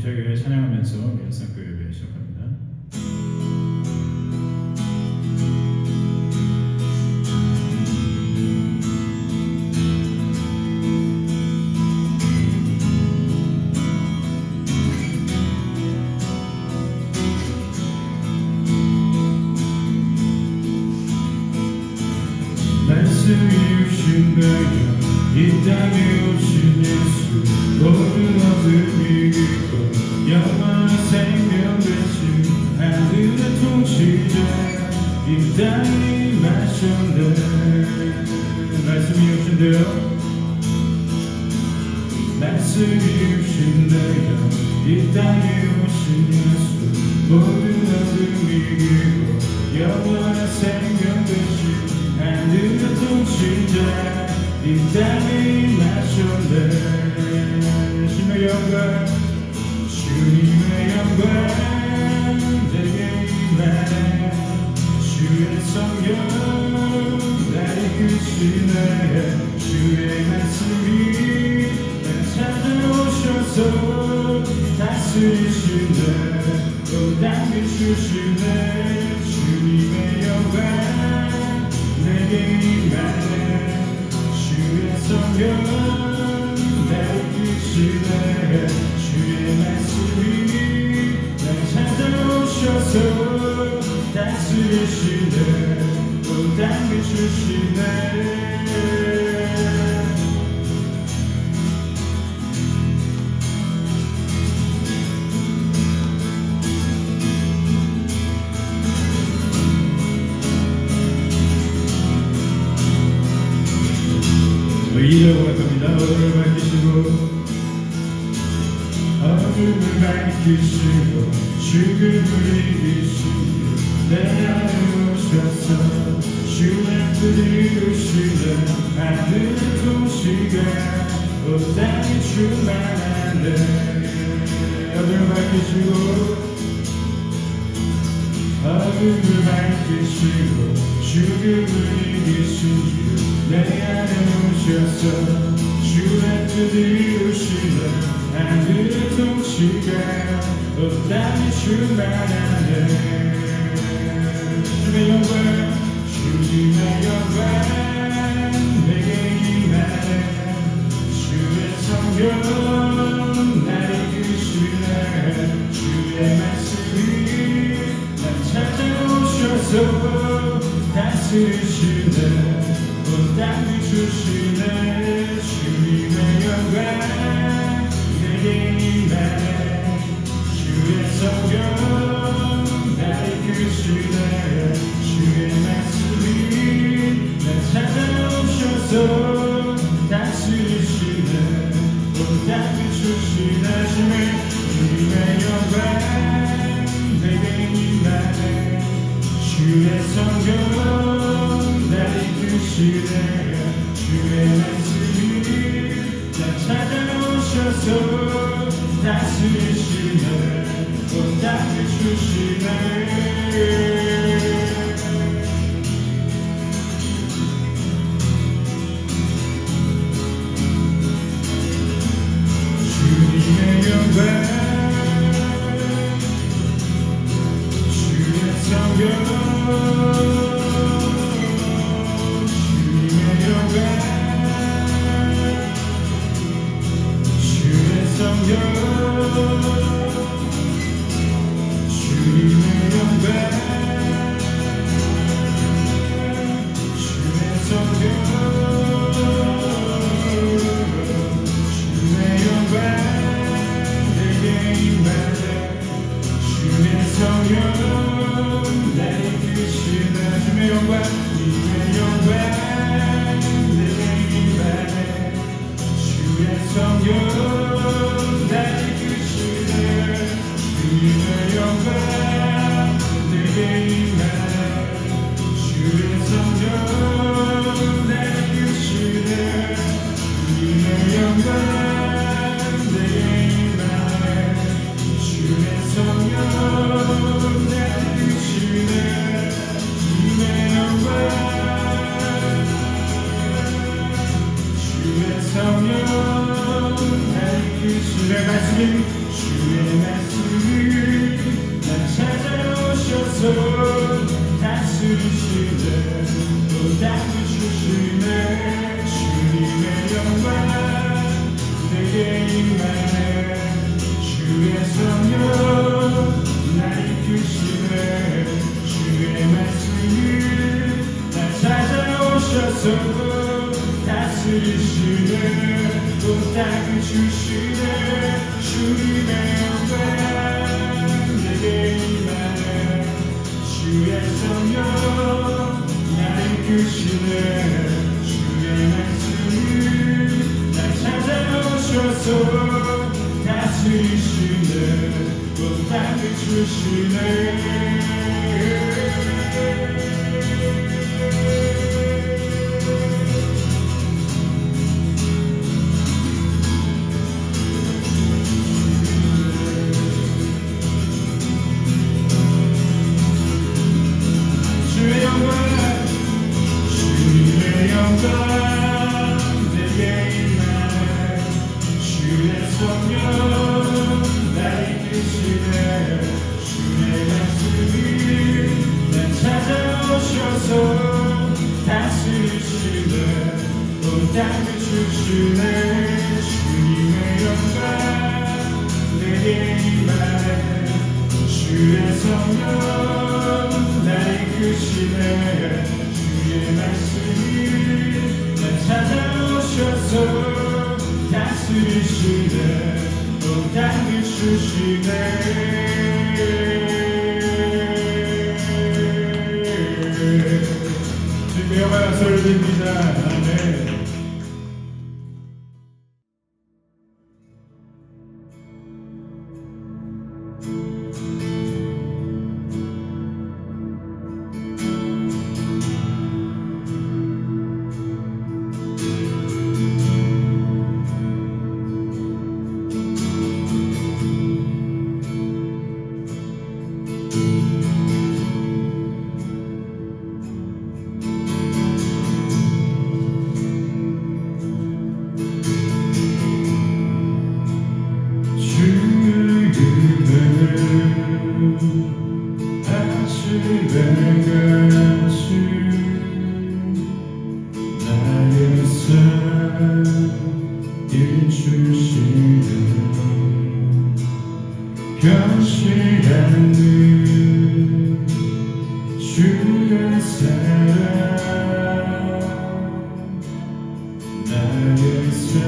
임차교회 찬양하면서 일상교 예배 시작합니다. 말씀이 오신 거야 이 땅에 오신 예수 모든 어둠이 이기고 영원한 생명 되신 하늘의 통치자 이 땅에 임하셨네. 말씀이 오신대요. 말씀이 오신대요. 이 땅에 오신 예수 모든 어둠이 이기고 영원한 생명 되신 하늘의 통치자 이 땅에 임하셨네. 주님의 영광 주님의 영광 내게 임하네. 주의 성령 나를 이끄시네. 주의 말씀이 날 찾아오셔서 다스리시네. 또 당겨주시네. 주님의 영광 내게 임하네. 주의 성령 나를 이끄시네. 주의 말씀이 날 찾아오셔서 다스리시네. 또 당겨주시네. 이라고 할 겁니다. 어둠을 밝히시고 어둠을 밝히시고 죽음을 이기시고 내 안에 오셔서 주의 뜻을 이루시네. 하늘의 통치가 온 땅에 충만하네. 어둠을 밝히시고 어둠을 밝히시고 죽음을 이기신 주 내 안에 오셔서 주의 뜻을 이루시네. 하늘의 통치가 온 땅에 충만하네. 주님의 영광 주님의 영광 내게 임하네. 주의 성령 나를 이끄시네. 주의 말씀이 날 찾아오셔서 다스리시네. 온 땅을 주시네. 주님의 영광 내게 임하네. 주의 성령 나를 이끄시네. 주의 말씀이 날 찾아오셔서 다스리시네. 온 땅을 주시네. 주님의 영광 내게 임하네. 주의 성령 나를 이끄시네. 주의 말씀이 날 찾아오셔서 다스리시네. 온 땅을 주시네. 주님의 영광 주의 성령 주의 영광 주의 성령 주의 말씀이 날 찾아오셔서 다스리시네 또 닦아주시네 주님의 영광 내게 임하네 주의 성령 날 이끄시네 주의 말씀이 날 찾아오셔서 다스리시네 또 닦아주시네 주님의 영광 내게 임하네 주의 성령 날 이끄시네 주의 말씀이 날 찾아오셔서 다스리시네 또 닦아주시네 주의 영광 내게 임하네 주의 성령 날 이끄시네 주의 말씀이 날 찾아오셔서 다스리시네 또 닦아주시네 주님의 영광 내게 임하네 주의 성령 날 이끄시네 주의 말씀이 날 찾아오셔서 다스리시네 또 닦아주시네 주님의 영광을 드립니다. 아멘. 변시하는 주의 사랑 나의 삶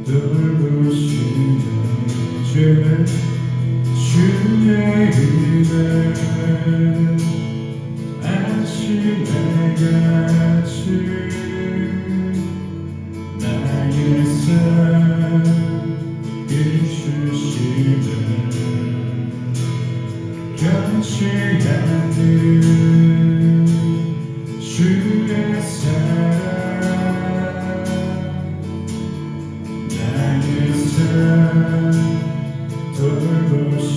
돌보시는 주의 은혜 아침에 같이 나의 삶 이주시네 변치 않는 주의 사랑 나의 삶 돌보시네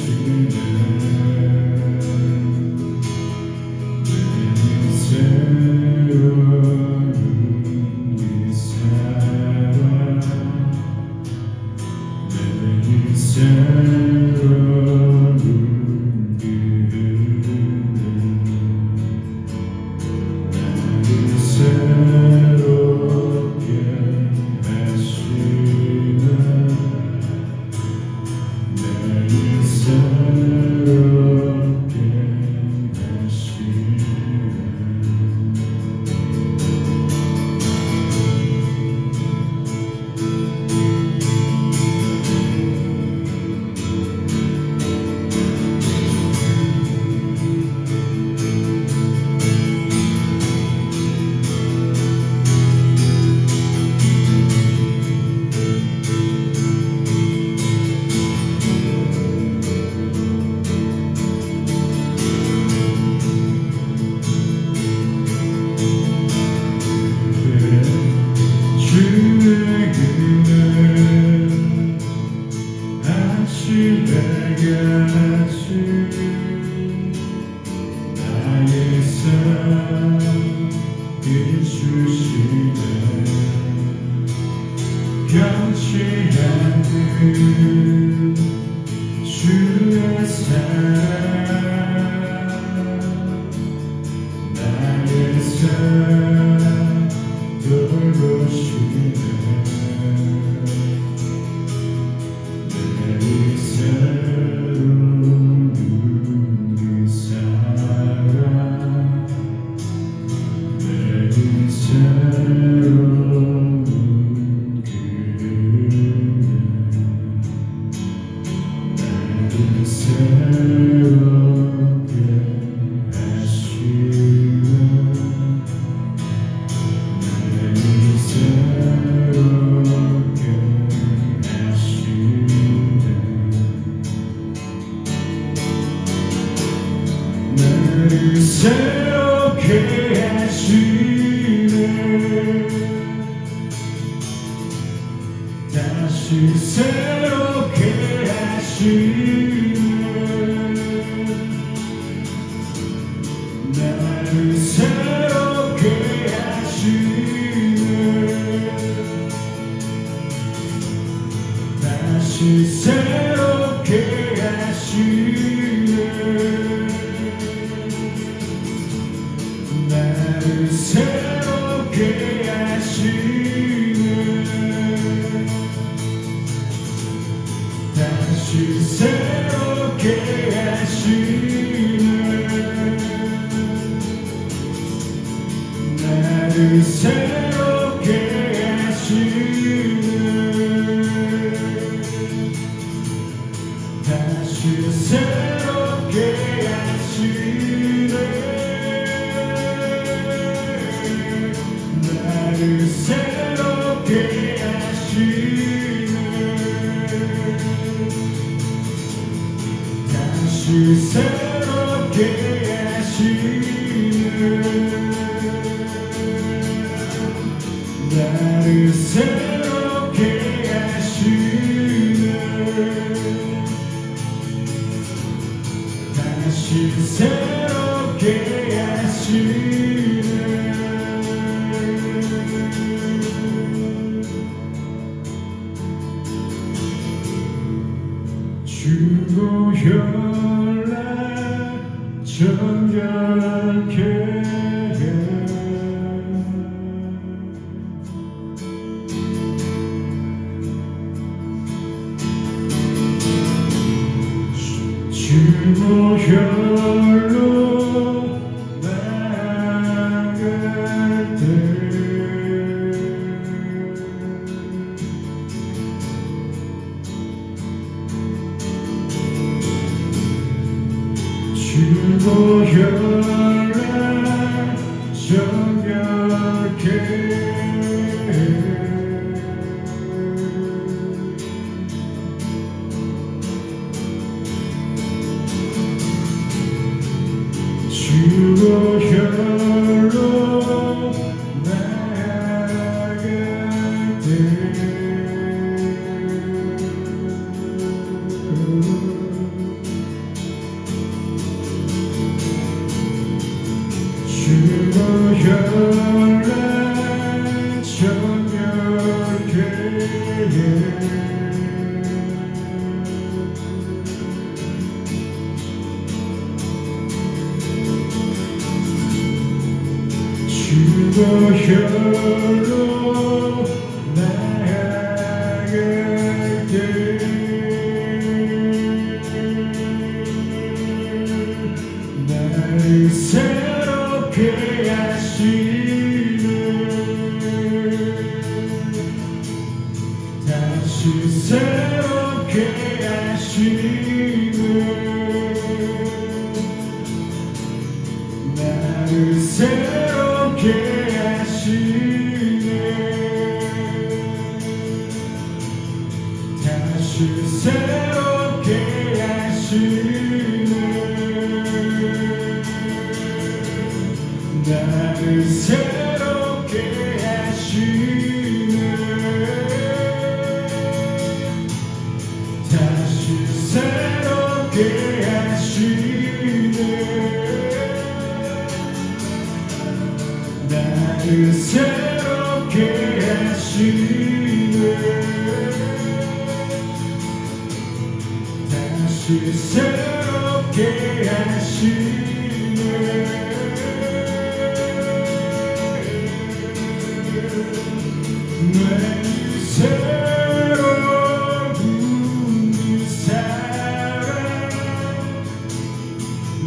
새롭게 하시네 다시 새롭게 하시네 나를 새롭게 하시네 다시 새롭게 하시네 나를 새롭게 하시네 다시 새롭게 하시네 나를 새롭게 하시네 다시 새롭게 하시네 나를 새롭게 하시네 다시 새롭게 하시네 나를 새롭게 하시네 다시 새롭게 하시네 주고 연락 정결케 주고 혈로 나갈 때 주고 혈로 정결케 주고 혈로 나갈 때 주고 혈로 정결케 주고 혈로 나갈 때 나를 새롭게 하시네 다시 새롭게 하시네 나를 새롭게 하시네 다시 새롭게 하시네 나를 새롭게 하시네 다시 새롭게 하시네 나를 새롭게 하시네 다시 새롭게 하시네 매일 새로운 이 사랑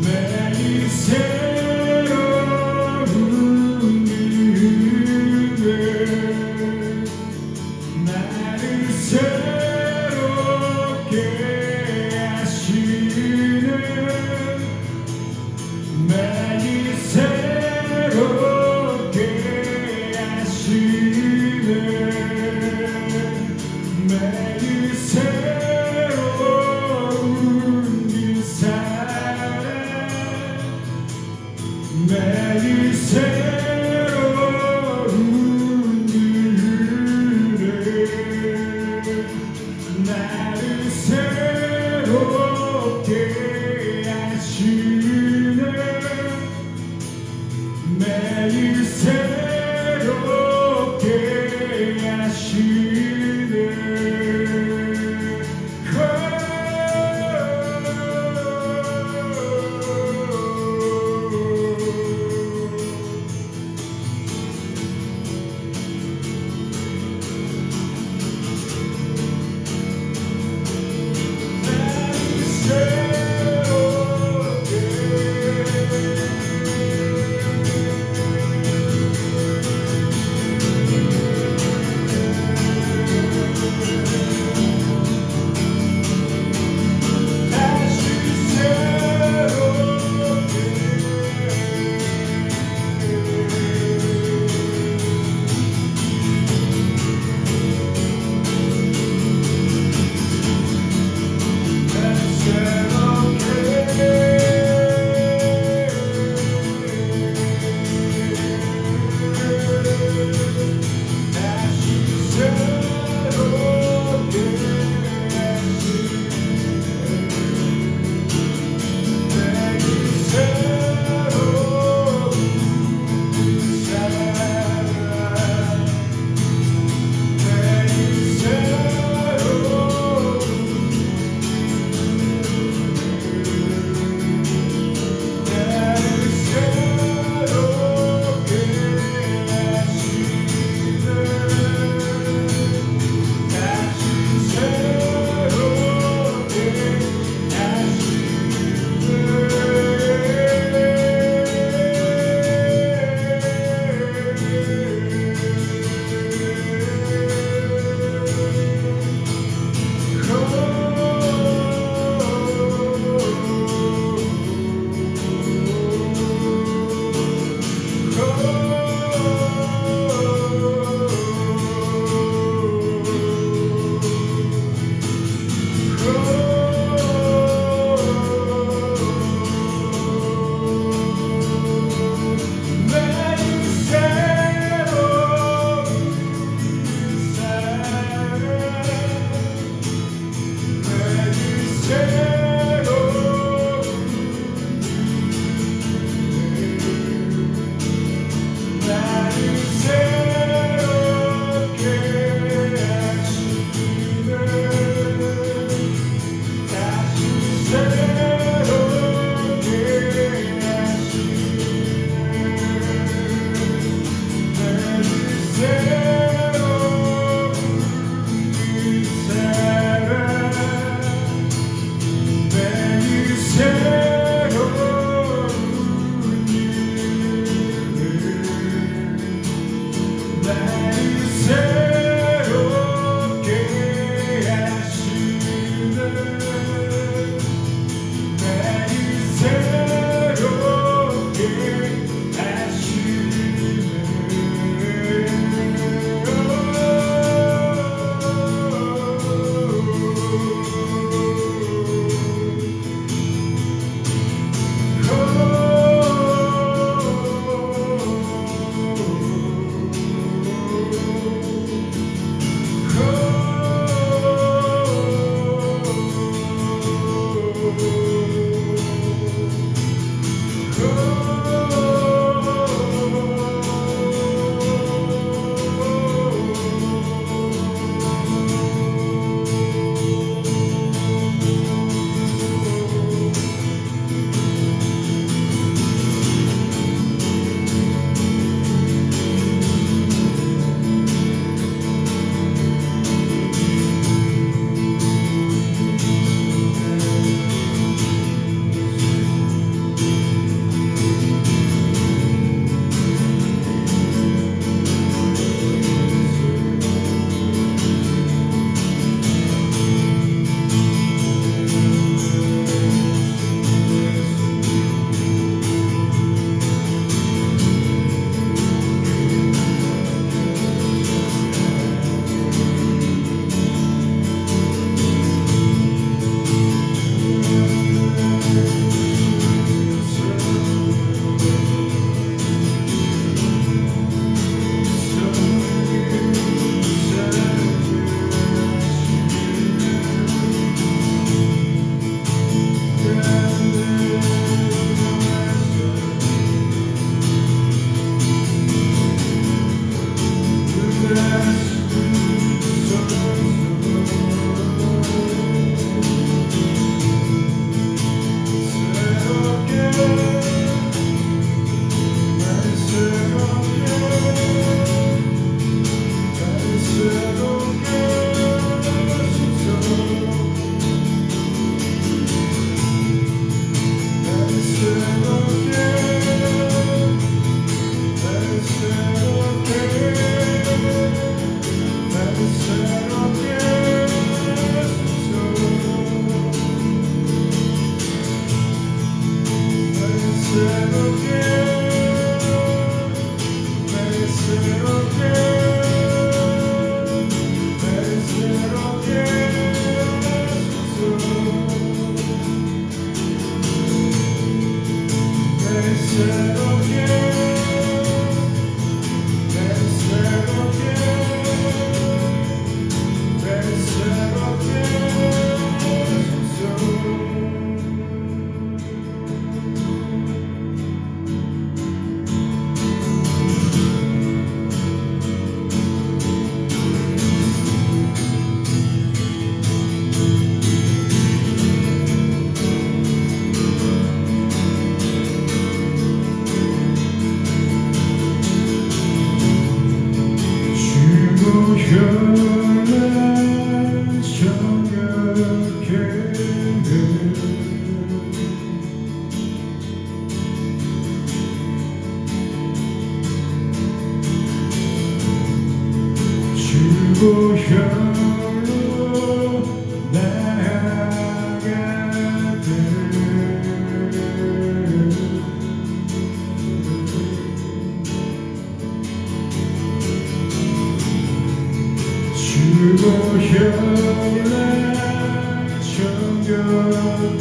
매일 새로운 은혜 나를 새롭게 하시네 매일 나를 새롭게 하시네 매일 새롭게 하시네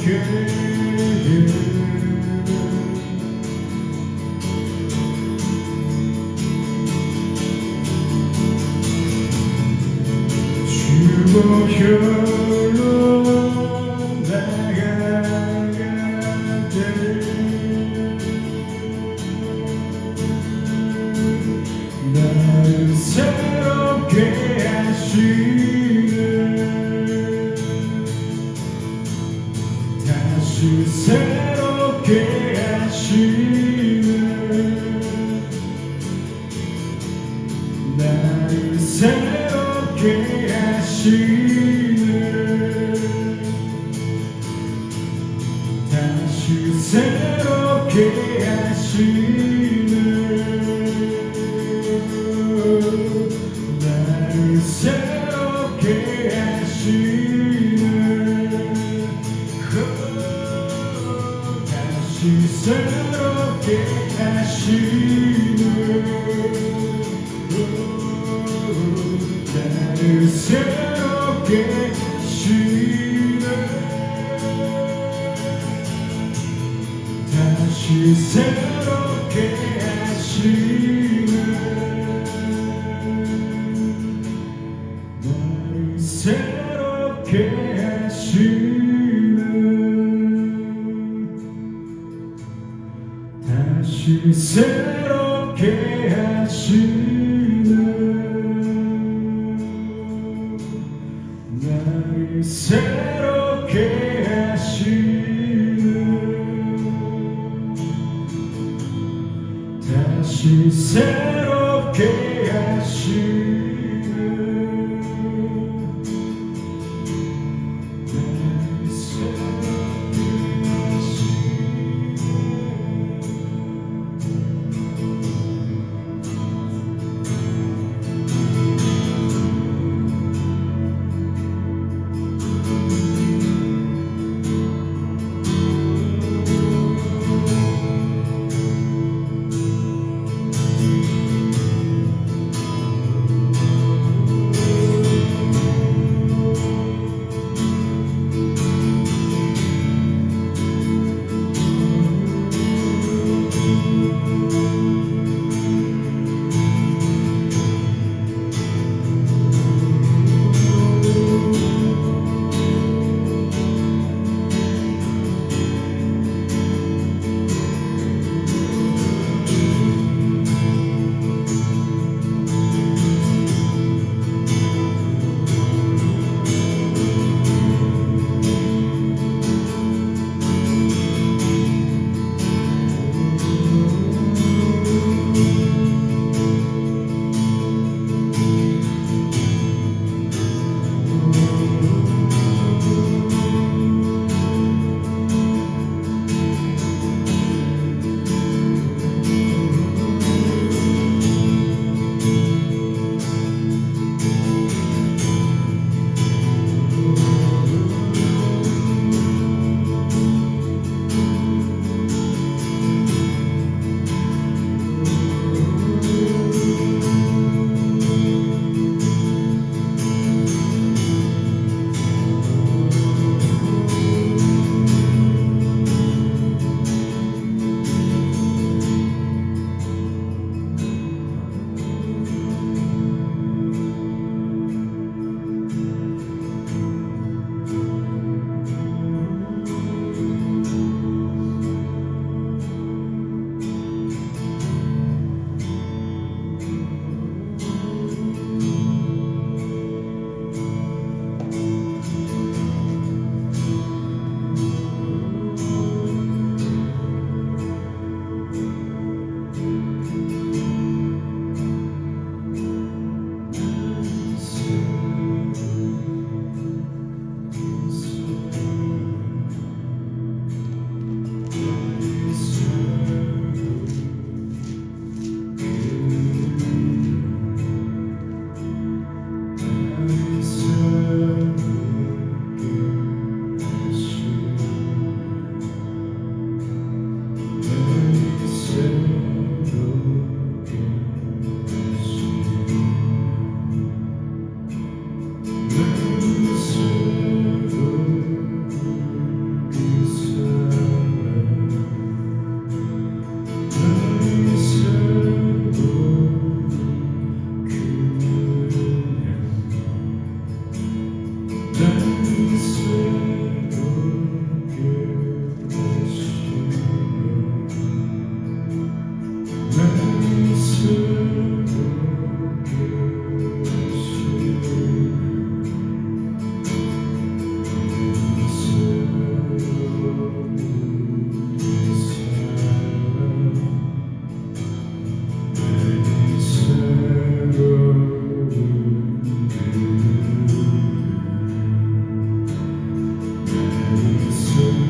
주고 혈로 나가갈 때 나를 새롭게 하시네 다시 새롭게 하시네 나를 새롭게 하시네 다시 새롭게 하시네 나를 새롭게 하시네 다시 새롭게 하시네 나를 새롭게 하시네 다시 새롭게 하시네 나를 새롭게 하시네 다시 새롭게 하시네 나를 새롭게 하시네 다시 새롭게 하시네 나를 새롭게 하시네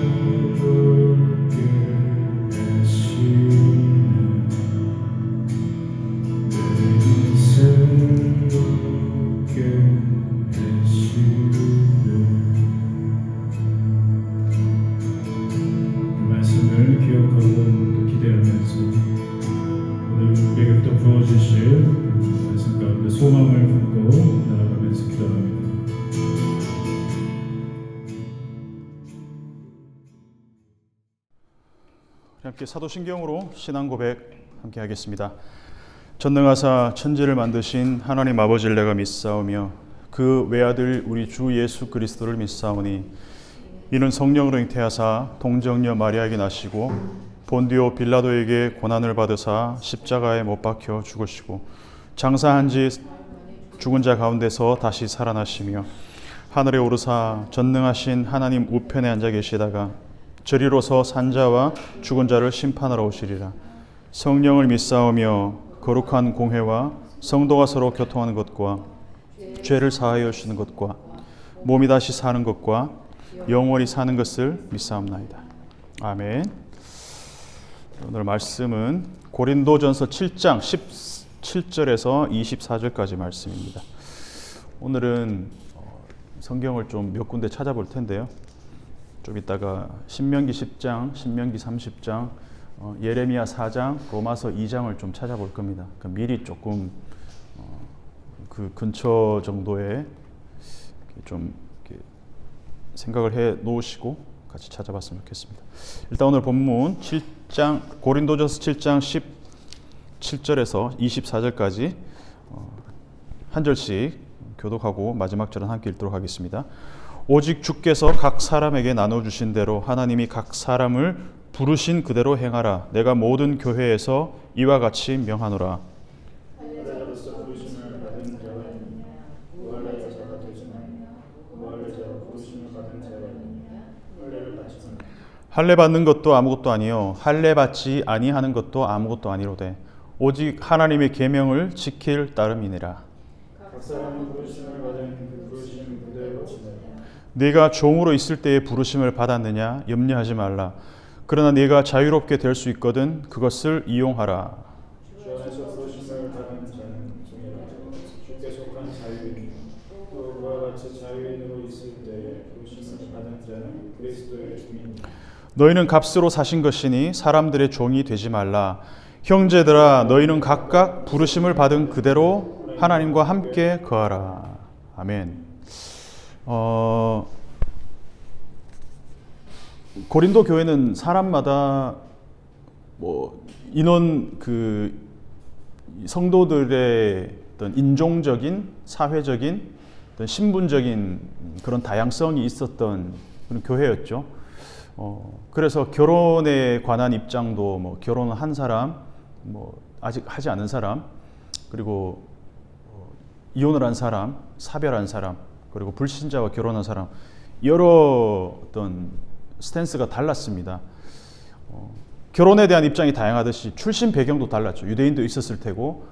새롭게 하시네 내일 새롭게 하시네 말씀을 기억하고 또 기대하면서 오늘 우리에게 또 부어주실 말씀 가운데 소망을 품고 나아가면서 기도합니다. 함께 사도신경으로 신앙 고백 함께 하겠습니다. 전능하사 천지를 만드신 하나님 아버지를 내가 믿사오며 그 외아들 우리 주 예수 그리스도를 믿사오니 이는 성령으로 잉태하사 동정녀 마리아에게 나시고 본디오 빌라도에게 고난을 받으사 십자가에 못 박혀 죽으시고 장사한 지 죽은 자 가운데서 다시 살아나시며 하늘에 오르사 전능하신 하나님 우편에 앉아 계시다가 저리로서 산자와 죽은 자를 심판하러 오시리라. 성령을 믿사오며 거룩한 공회와 성도가 서로 교통하는 것과 죄를 사하여 주시는 것과 몸이 다시 사는 것과 영원히 사는 것을 믿사옵나이다. 아멘. 오늘 말씀은 고린도전서 7장 17절에서 24절까지 말씀입니다. 오늘은 성경을 좀 몇 군데 찾아볼 텐데요. 좀 이따가 신명기 10장, 신명기 30장, 예레미야 4장, 로마서 2장을 좀 찾아볼 겁니다. 그러니까 미리 조금 그 근처 정도에 좀 생각을 해 놓으시고 같이 찾아봤으면 좋겠습니다. 일단 오늘 본문 7장, 고린도전서 7장 17절에서 24절까지 한 절씩 교독하고 마지막 절은 함께 읽도록 하겠습니다. 오직 주께서 각 사람에게 나눠주신 대로 하나님이 각 사람을 부르신 그대로 행하라. 내가 모든 교회에서 이와 같이 명하노라. 할례자로서 부르심을 받은 자가 있느냐 무할례자가 되지만 무할례자로 부르심을 받은 자가 있느냐 할례를 받지 않느냐 할례 받는 것도 아무것도 아니요 할례 받지 아니하는 것도 아무것도 아니로되 오직 하나님의 계명을 지킬 따름이니라. 각 사람은 부르심을 받은 그 부르심 그대로 지내라. 네가 종으로 있을 때에 부르심을 받았느냐 염려하지 말라. 그러나 네가 자유롭게 될 수 있거든 그것을 이용하라. 주 안에서 부르심을 받은 자는 종이라. 주께 속한 자유인이요 또 그와 같이 자유인으로 있을 때에 부르심을 받은 자는 그리스도의 종이니라. 너희는 값으로 사신 것이니 사람들의 종이 되지 말라. 형제들아 너희는 각각 부르심을 받은 그대로 하나님과 함께 거하라. 아멘. 고린도 교회는 사람마다 인원 성도들의 어떤 인종적인, 사회적인, 어떤 신분적인 그런 다양성이 있었던 그런 교회였죠. 그래서 결혼에 관한 입장도 결혼을 한 사람, 아직 하지 않은 사람, 그리고 이혼을 한 사람, 사별한 사람, 그리고 불신자와 결혼한 사람, 여러 어떤 스탠스가 달랐습니다. 결혼에 대한 입장이 다양하듯이 출신 배경도 달랐죠. 유대인도 있었을 테고,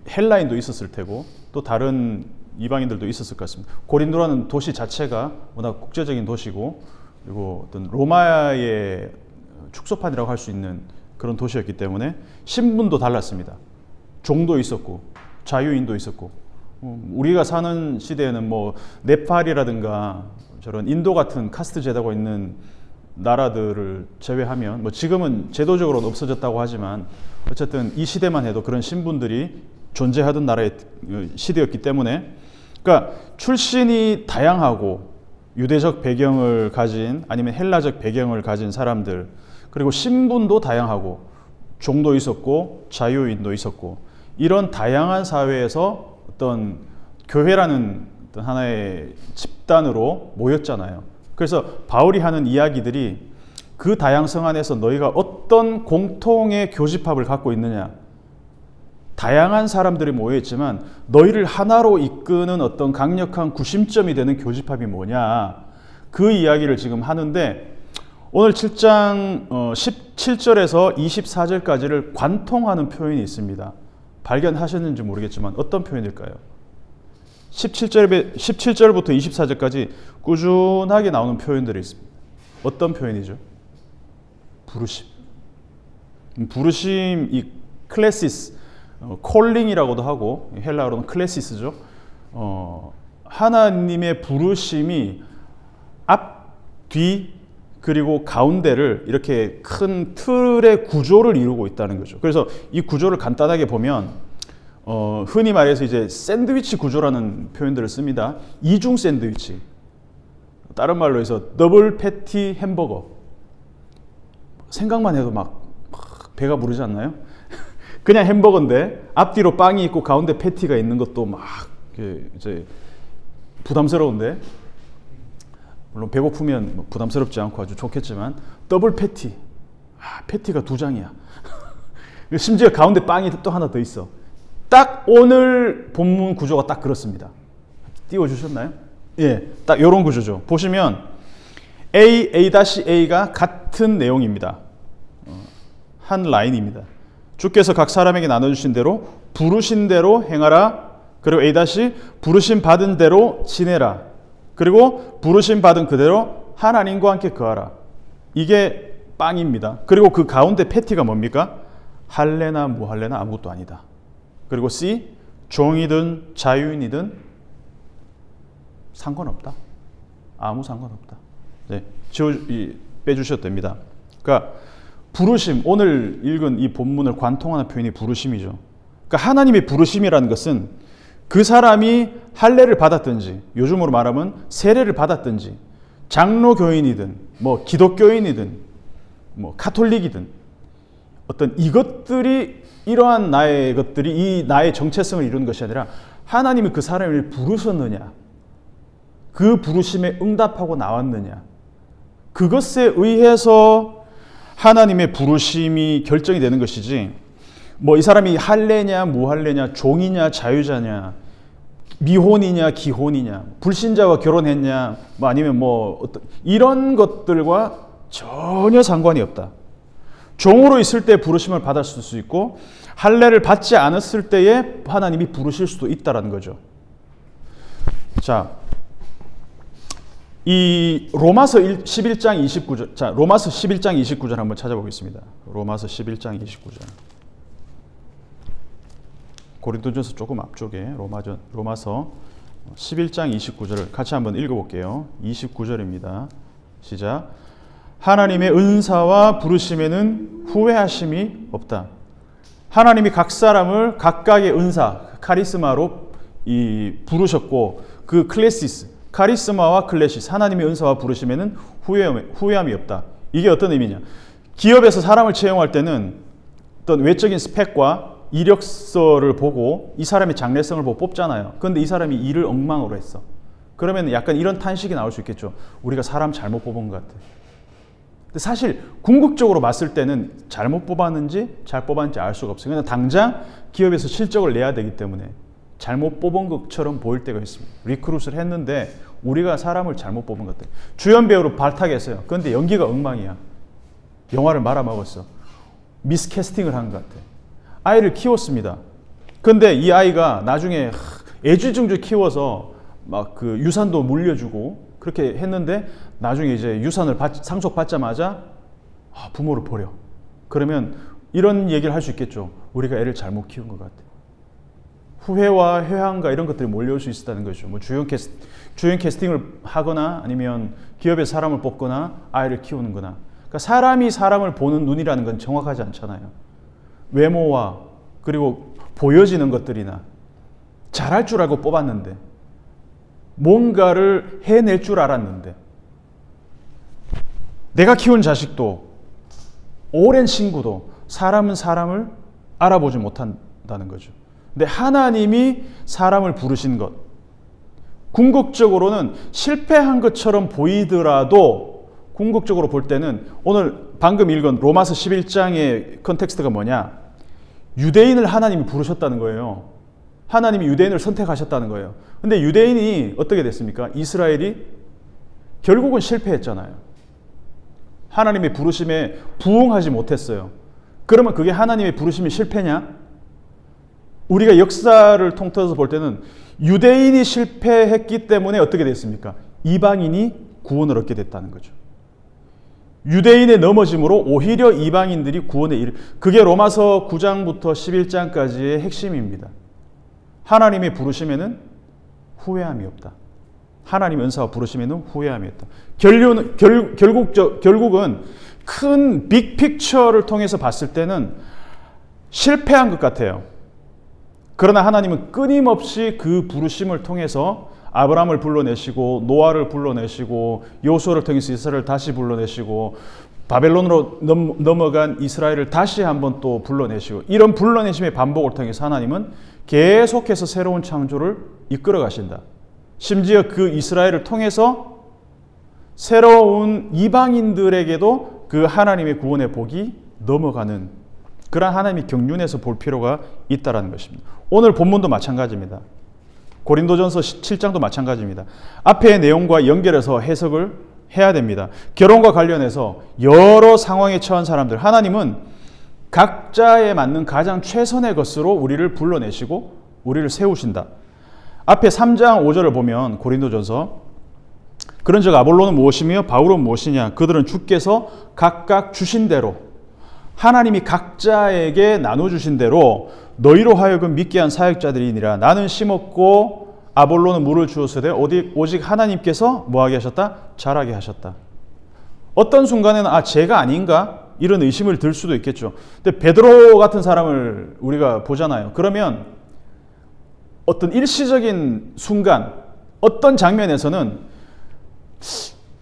헬라인도 있었을 테고, 또 다른 이방인들도 있었을 것 같습니다. 고린도라는 도시 자체가 워낙 국제적인 도시고, 그리고 어떤 로마의 축소판이라고 할 수 있는 그런 도시였기 때문에 신분도 달랐습니다. 종도 있었고, 자유인도 있었고, 우리가 사는 시대에는 네팔이라든가 저런 인도 같은 카스트 제도가 있는 나라들을 제외하면 지금은 제도적으로는 없어졌다고 하지만 어쨌든 이 시대만 해도 그런 신분들이 존재하던 나라의 시대였기 때문에, 그러니까 출신이 다양하고 유대적 배경을 가진 아니면 헬라적 배경을 가진 사람들, 그리고 신분도 다양하고 종도 있었고 자유인도 있었고, 이런 다양한 사회에서 어떤 교회라는 어떤 하나의 집단으로 모였잖아요. 그래서 바울이 하는 이야기들이 그 다양성 안에서 너희가 어떤 공통의 교집합을 갖고 있느냐, 다양한 사람들이 모여있지만 너희를 하나로 이끄는 어떤 강력한 구심점이 되는 교집합이 뭐냐, 그 이야기를 지금 하는데, 오늘 7장 17절에서 24절까지를 관통하는 표현이 있습니다. 발견하셨는지 모르겠지만 어떤 표현일까요? 17절부터 24절까지 꾸준하게 나오는 표현들이 있습니다. 어떤 표현이죠? 부르심. 부르심, 이 클래시스, 콜링이라고도 하고 헬라어로는 클래시스죠. 하나님의 부르심이 앞, 뒤, 그리고 가운데를 이렇게 큰 틀의 구조를 이루고 있다는 거죠. 그래서 이 구조를 간단하게 보면 흔히 말해서 이제 샌드위치 구조라는 표현들을 씁니다. 이중 샌드위치. 다른 말로 해서 더블 패티 햄버거. 생각만 해도 막 배가 부르지 않나요? 그냥 햄버거인데 앞뒤로 빵이 있고 가운데 패티가 있는 것도 막 이제 부담스러운데, 물론 배고프면 부담스럽지 않고 아주 좋겠지만 더블 패티, 패티가 2장이야. 심지어 가운데 빵이 또 하나 더 있어. 딱 오늘 본문 구조가 딱 그렇습니다. 띄워주셨나요? 예, 딱 이런 구조죠. 보시면 A, A-A가 같은 내용입니다. 한 라인입니다. 주께서 각 사람에게 나눠주신 대로 부르신 대로 행하라. 그리고 A- 부르심 받은 대로 지내라. 그리고 부르심 받은 그대로 하나님과 함께 거하라. 이게 빵입니다. 그리고 그 가운데 패티가 뭡니까? 할래나 무할래나 아무것도 아니다. 그리고 C, 종이든 자유인이든 상관없다. 아무 상관없다. 네, 빼주셔도 됩니다. 그러니까 부르심, 오늘 읽은 이 본문을 관통하는 표현이 부르심이죠. 그러니까 하나님의 부르심이라는 것은 그 사람이 할례를 받았든지, 요즘으로 말하면 세례를 받았든지, 장로교인이든 뭐 기독교인이든 뭐 카톨릭이든 어떤 이것들이 이러한 나의 것들이 이 나의 정체성을 이루는 것이 아니라 하나님이 그 사람을 부르셨느냐, 그 부르심에 응답하고 나왔느냐, 그것에 의해서 하나님의 부르심이 결정이 되는 것이지, 뭐 이 사람이 할례냐 무할례냐, 종이냐 자유자냐, 미혼이냐 기혼이냐, 불신자와 결혼했냐, 뭐 아니면 뭐 어떤 이런 것들과 전혀 상관이 없다. 종으로 있을 때 부르심을 받았을 수 있고 할례를 받지 않았을 때에 하나님이 부르실 수도 있다라는 거죠. 자, 이 로마서 11장 29절, 자, 로마서 11장 29절 한번 찾아보겠습니다. 로마서 11장 29절. 고린도전서 조금 앞쪽에 로마서 11장 29절을 같이 한번 읽어볼게요. 29절입니다. 시작. 하나님의 은사와 부르심에는 후회하심이 없다. 하나님이 각 사람을 각각의 은사, 카리스마로 부르셨고, 그 클래시스, 카리스마와 클래시스, 하나님의 은사와 부르심에는 후회함이 없다. 이게 어떤 의미냐? 기업에서 사람을 채용할 때는 어떤 외적인 스펙과 이력서를 보고 이 사람의 장래성을 보고 뽑잖아요. 그런데 이 사람이 일을 엉망으로 했어. 그러면 약간 이런 탄식이 나올 수 있겠죠. 우리가 사람 잘못 뽑은 것 같아. 근데 사실 궁극적으로 봤을 때는 잘못 뽑았는지 잘 뽑았는지 알 수가 없어요. 그냥 당장 기업에서 실적을 내야 되기 때문에 잘못 뽑은 것처럼 보일 때가 있습니다. 리크루트를 했는데 우리가 사람을 잘못 뽑은 것 같아요. 주연 배우로 발탁했어요. 그런데 연기가 엉망이야. 영화를 말아먹었어. 미스캐스팅을 한 것 같아. 아이를 키웠습니다. 그런데 이 아이가 나중에 애지중지 키워서 막 그 유산도 물려주고 그렇게 했는데 나중에 이제 유산을 상속받자마자 부모를 버려. 그러면 이런 얘기를 할 수 있겠죠. 우리가 애를 잘못 키운 것 같아. 후회와 회한과 이런 것들이 몰려올 수 있다는 거죠. 뭐 주연 캐스팅을 하거나 아니면 기업에서 사람을 뽑거나 아이를 키우는 거나. 그러니까 사람이 사람을 보는 눈이라는 건 정확하지 않잖아요. 외모와 그리고 보여지는 것들이나 잘할 줄 알고 뽑았는데 뭔가를 해낼 줄 알았는데 내가 키운 자식도 오랜 친구도 사람은 사람을 알아보지 못한다는 거죠. 근데 하나님이 사람을 부르신 것, 궁극적으로는 실패한 것처럼 보이더라도 궁극적으로 볼 때는 오늘 방금 읽은 로마서 11장의 컨텍스트가 뭐냐? 유대인을 하나님이 부르셨다는 거예요. 하나님이 유대인을 선택하셨다는 거예요. 근데 유대인이 어떻게 됐습니까? 이스라엘이 결국은 실패했잖아요. 하나님의 부르심에 부응하지 못했어요. 그러면 그게 하나님의 부르심이 실패냐? 우리가 역사를 통틀어서 볼 때는 유대인이 실패했기 때문에 어떻게 됐습니까? 이방인이 구원을 얻게 됐다는 거죠. 유대인의 넘어짐으로 오히려 이방인들이 구원에 그게 로마서 9장부터 11장까지의 핵심입니다. 하나님의 부르심에는 후회함이 없다. 하나님의 은사와 부르심에는 후회함이 없다. 결국은 큰 빅픽처를 통해서 봤을 때는 실패한 것 같아요. 그러나 하나님은 끊임없이 그 부르심을 통해서 아브라함을 불러내시고 노아를 불러내시고 요수아를 통해서 이스라엘을 다시 불러내시고 바벨론으로 넘어간 이스라엘을 다시 한번 또 불러내시고 이런 불러내심의 반복을 통해서 하나님은 계속해서 새로운 창조를 이끌어 가신다. 심지어 그 이스라엘을 통해서 새로운 이방인들에게도 그 하나님의 구원의 복이 넘어가는 그러한 하나님의 경륜에서 볼 필요가 있다는 것입니다. 오늘 본문도 마찬가지입니다. 고린도전서 7장도 마찬가지입니다. 앞의 내용과 연결해서 해석을 해야 됩니다. 결혼과 관련해서 여러 상황에 처한 사람들, 하나님은 각자에 맞는 가장 최선의 것으로 우리를 불러내시고 우리를 세우신다. 앞에 3장 5절을 보면 고린도전서 그런즉 아볼로는 무엇이며 바울은 무엇이냐 그들은 주께서 각각 주신 대로 하나님이 각자에게 나눠주신 대로 너희로 하여금 믿게 한 사역자들이니라. 나는 심었고 아볼로는 물을 주었으되 오직 하나님께서 뭐하게 하셨다? 자라게 하셨다. 어떤 순간에는 제가 아닌가? 이런 의심을 들 수도 있겠죠. 근데 베드로 같은 사람을 우리가 보잖아요. 그러면 어떤 일시적인 순간 어떤 장면에서는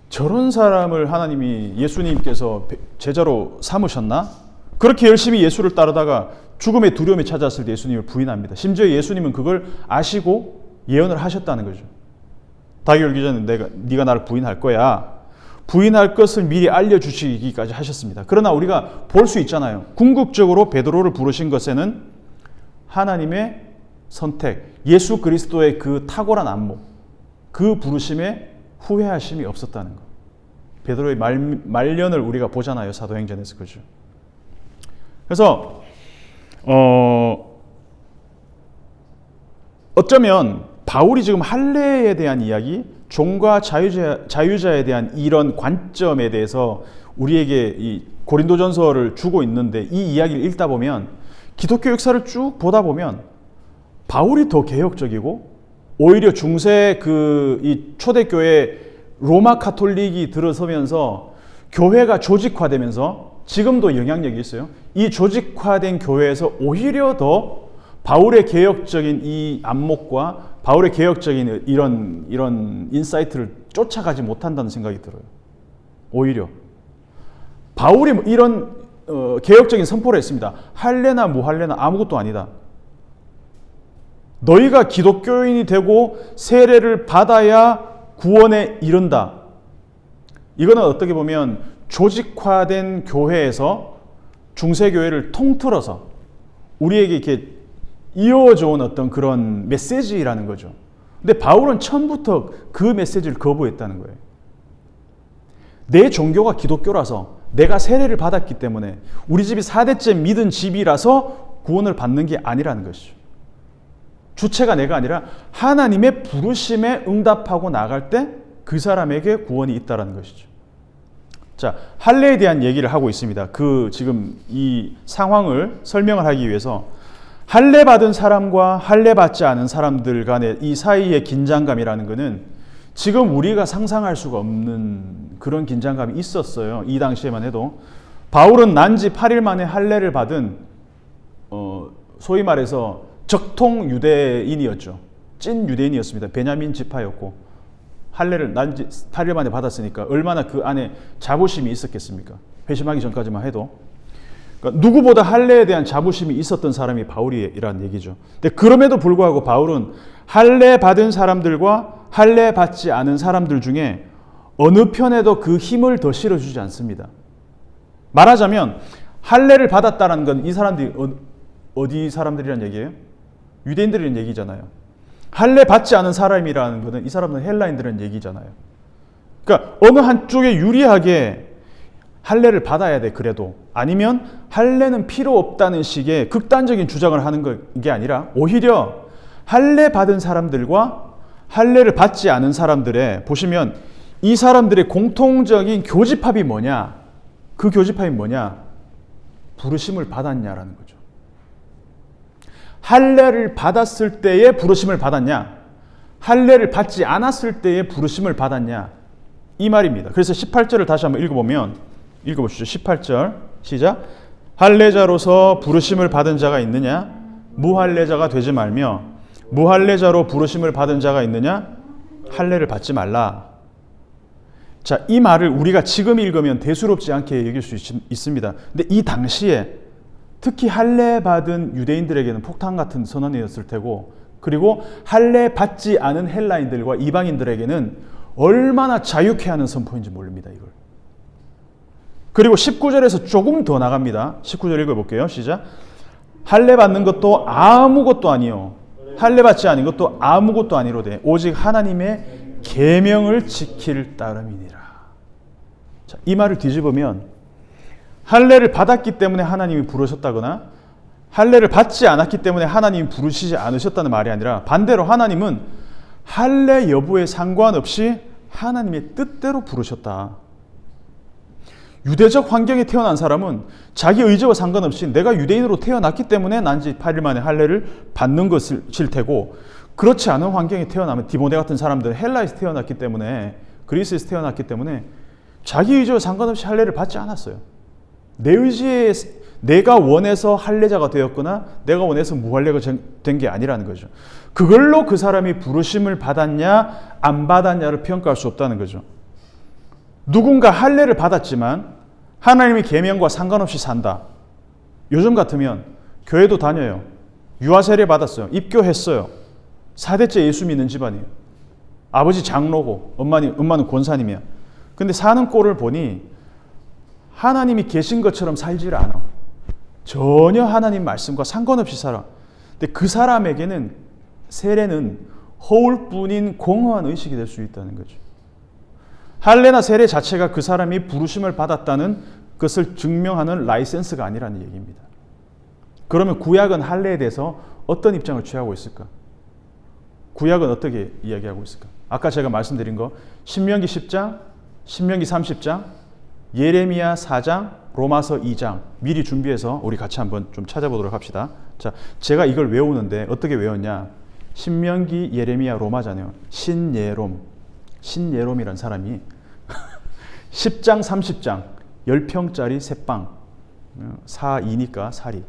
저런 사람을 하나님이 예수님께서 제자로 삼으셨나? 그렇게 열심히 예수를 따르다가 죽음의 두려움이 찾아왔을 때 예수님을 부인합니다. 심지어 예수님은 그걸 아시고 예언을 하셨다는 거죠. 다기 열기 전에 네가 나를 부인할 거야. 부인할 것을 미리 알려주시기까지 하셨습니다. 그러나 우리가 볼 수 있잖아요. 궁극적으로 베드로를 부르신 것에는 하나님의 선택, 예수 그리스도의 그 탁월한 안목, 그 부르심에 후회하심이 없었다는 것. 베드로의 말년을 우리가 보잖아요. 사도행전에서. 그죠. 그래서 어쩌면 바울이 지금 할례에 대한 이야기, 종과 자유자에 대한 이런 관점에 대해서 우리에게 이 고린도전서를 주고 있는데 이 이야기를 읽다 보면 기독교 역사를 쭉 보다 보면 바울이 더 개혁적이고 오히려 중세 이 초대교회 로마 카톨릭이 들어서면서 교회가 조직화되면서 지금도 영향력이 있어요. 이 조직화된 교회에서 오히려 더 바울의 개혁적인 이 안목과 바울의 개혁적인 이런 인사이트를 쫓아가지 못한다는 생각이 들어요. 오히려 바울이 이런 개혁적인 선포를 했습니다. 할례나 무할례나 아무것도 아니다. 너희가 기독교인이 되고 세례를 받아야 구원에 이른다. 이거는 어떻게 보면 조직화된 교회에서 중세교회를 통틀어서 우리에게 이렇게 이어져 온 어떤 그런 메시지라는 거죠. 근데 바울은 처음부터 그 메시지를 거부했다는 거예요. 내 종교가 기독교라서 내가 세례를 받았기 때문에 우리 집이 4대째 믿은 집이라서 구원을 받는 게 아니라는 것이죠. 주체가 내가 아니라 하나님의 부르심에 응답하고 나갈 때 그 사람에게 구원이 있다는 것이죠. 자, 할례에 대한 얘기를 하고 있습니다. 지금 이 상황을 설명을 하기 위해서 할례 받은 사람과 할례 받지 않은 사람들 간의 이 사이의 긴장감이라는 것은 지금 우리가 상상할 수가 없는 그런 긴장감이 있었어요. 이 당시에만 해도. 바울은 난지 8일 만에 할례를 받은 소위 말해서 적통 유대인이었죠. 찐 유대인이었습니다. 베냐민 지파였고 할례를 난지 8일 만에 받았으니까 얼마나 그 안에 자부심이 있었겠습니까? 회심하기 전까지만 해도. 그러니까 누구보다 할례에 대한 자부심이 있었던 사람이 바울이라는 얘기죠. 근데 그럼에도 불구하고 바울은 할례 받은 사람들과 할례 받지 않은 사람들 중에 어느 편에도 그 힘을 더 실어주지 않습니다. 말하자면 할례를 받았다는 건 이 사람들이 어디 사람들이란 얘기예요? 유대인들이란 얘기잖아요. 할례 받지 않은 사람이라는 것은 이 사람은 헬라인들이란 얘기잖아요. 그러니까 어느 한쪽에 유리하게 할례를 받아야 돼 그래도 아니면 할례는 필요 없다는 식의 극단적인 주장을 하는 게 아니라 오히려 할례 받은 사람들과 할례를 받지 않은 사람들의 보시면 이 사람들의 공통적인 교집합이 뭐냐? 그 교집합이 뭐냐? 부르심을 받았냐라는 거죠. 할례를 받았을 때에 부르심을 받았냐? 할례를 받지 않았을 때에 부르심을 받았냐? 이 말입니다. 그래서 18절을 다시 한번 읽어보시죠. 18절 시작. 할례자로서 부르심을 받은 자가 있느냐? 무할례자가 되지 말며 무할례자로 부르심을 받은 자가 있느냐? 할례를 받지 말라. 자, 이 말을 우리가 지금 읽으면 대수롭지 않게 여길 수 있습니다. 근데 이 당시에 특히 할례 받은 유대인들에게는 폭탄 같은 선언이었을 테고, 그리고 할례 받지 않은 헬라인들과 이방인들에게는 얼마나 자유케 하는 선포인지 모릅니다, 이걸. 그리고 19절에서 조금 더 나갑니다. 19절 읽어볼게요. 시작. 할례 받는 것도 아무것도 아니요 할례 받지 않은 것도 아무것도 아니로되 오직 하나님의 계명을 지킬 따름이니라. 자, 이 말을 뒤집으면 할례를 받았기 때문에 하나님이 부르셨다거나 할례를 받지 않았기 때문에 하나님이 부르시지 않으셨다는 말이 아니라, 반대로 하나님은 할례 여부에 상관없이 하나님의 뜻대로 부르셨다. 유대적 환경에 태어난 사람은 자기 의지와 상관없이 내가 유대인으로 태어났기 때문에 난지 8일 만에 할례를 받는 것일 테고, 그렇지 않은 환경에 태어나면 디모데 같은 사람들은 헬라에서 태어났기 때문에, 그리스에서 태어났기 때문에 자기 의지와 상관없이 할례를 받지 않았어요. 내 의지에 내가 원해서 할례자가 되었거나 내가 원해서 무할례가 된 게 아니라는 거죠. 그걸로 그 사람이 부르심을 받았냐 안 받았냐를 평가할 수 없다는 거죠. 누군가 할례를 받았지만 하나님의 계명과 상관없이 산다. 요즘 같으면 교회도 다녀요. 유아세례 받았어요. 입교했어요. 4대째 예수 믿는 집안이에요. 아버지 장로고 엄마는 권사님이야. 근데 사는 꼴을 보니 하나님이 계신 것처럼 살지를 않아. 전혀 하나님 말씀과 상관없이 살아. 근데 그 사람에게는 세례는 허울뿐인 공허한 의식이 될 수 있다는 거죠. 할례나 세례 자체가 그 사람이 부르심을 받았다는 것을 증명하는 라이센스가 아니라는 얘기입니다. 그러면 구약은 할례에 대해서 어떤 입장을 취하고 있을까? 구약은 어떻게 이야기하고 있을까? 아까 제가 말씀드린 거 신명기 10장, 신명기 30장, 예레미야 4장, 로마서 2장 미리 준비해서 우리 같이 한번 좀 찾아보도록 합시다. 자, 제가 이걸 외우는데 어떻게 외웠냐? 신명기, 예레미야, 로마잖아요. 신예롬이라는 사람이 10장, 30장 10평짜리 새빵 4이니까 사리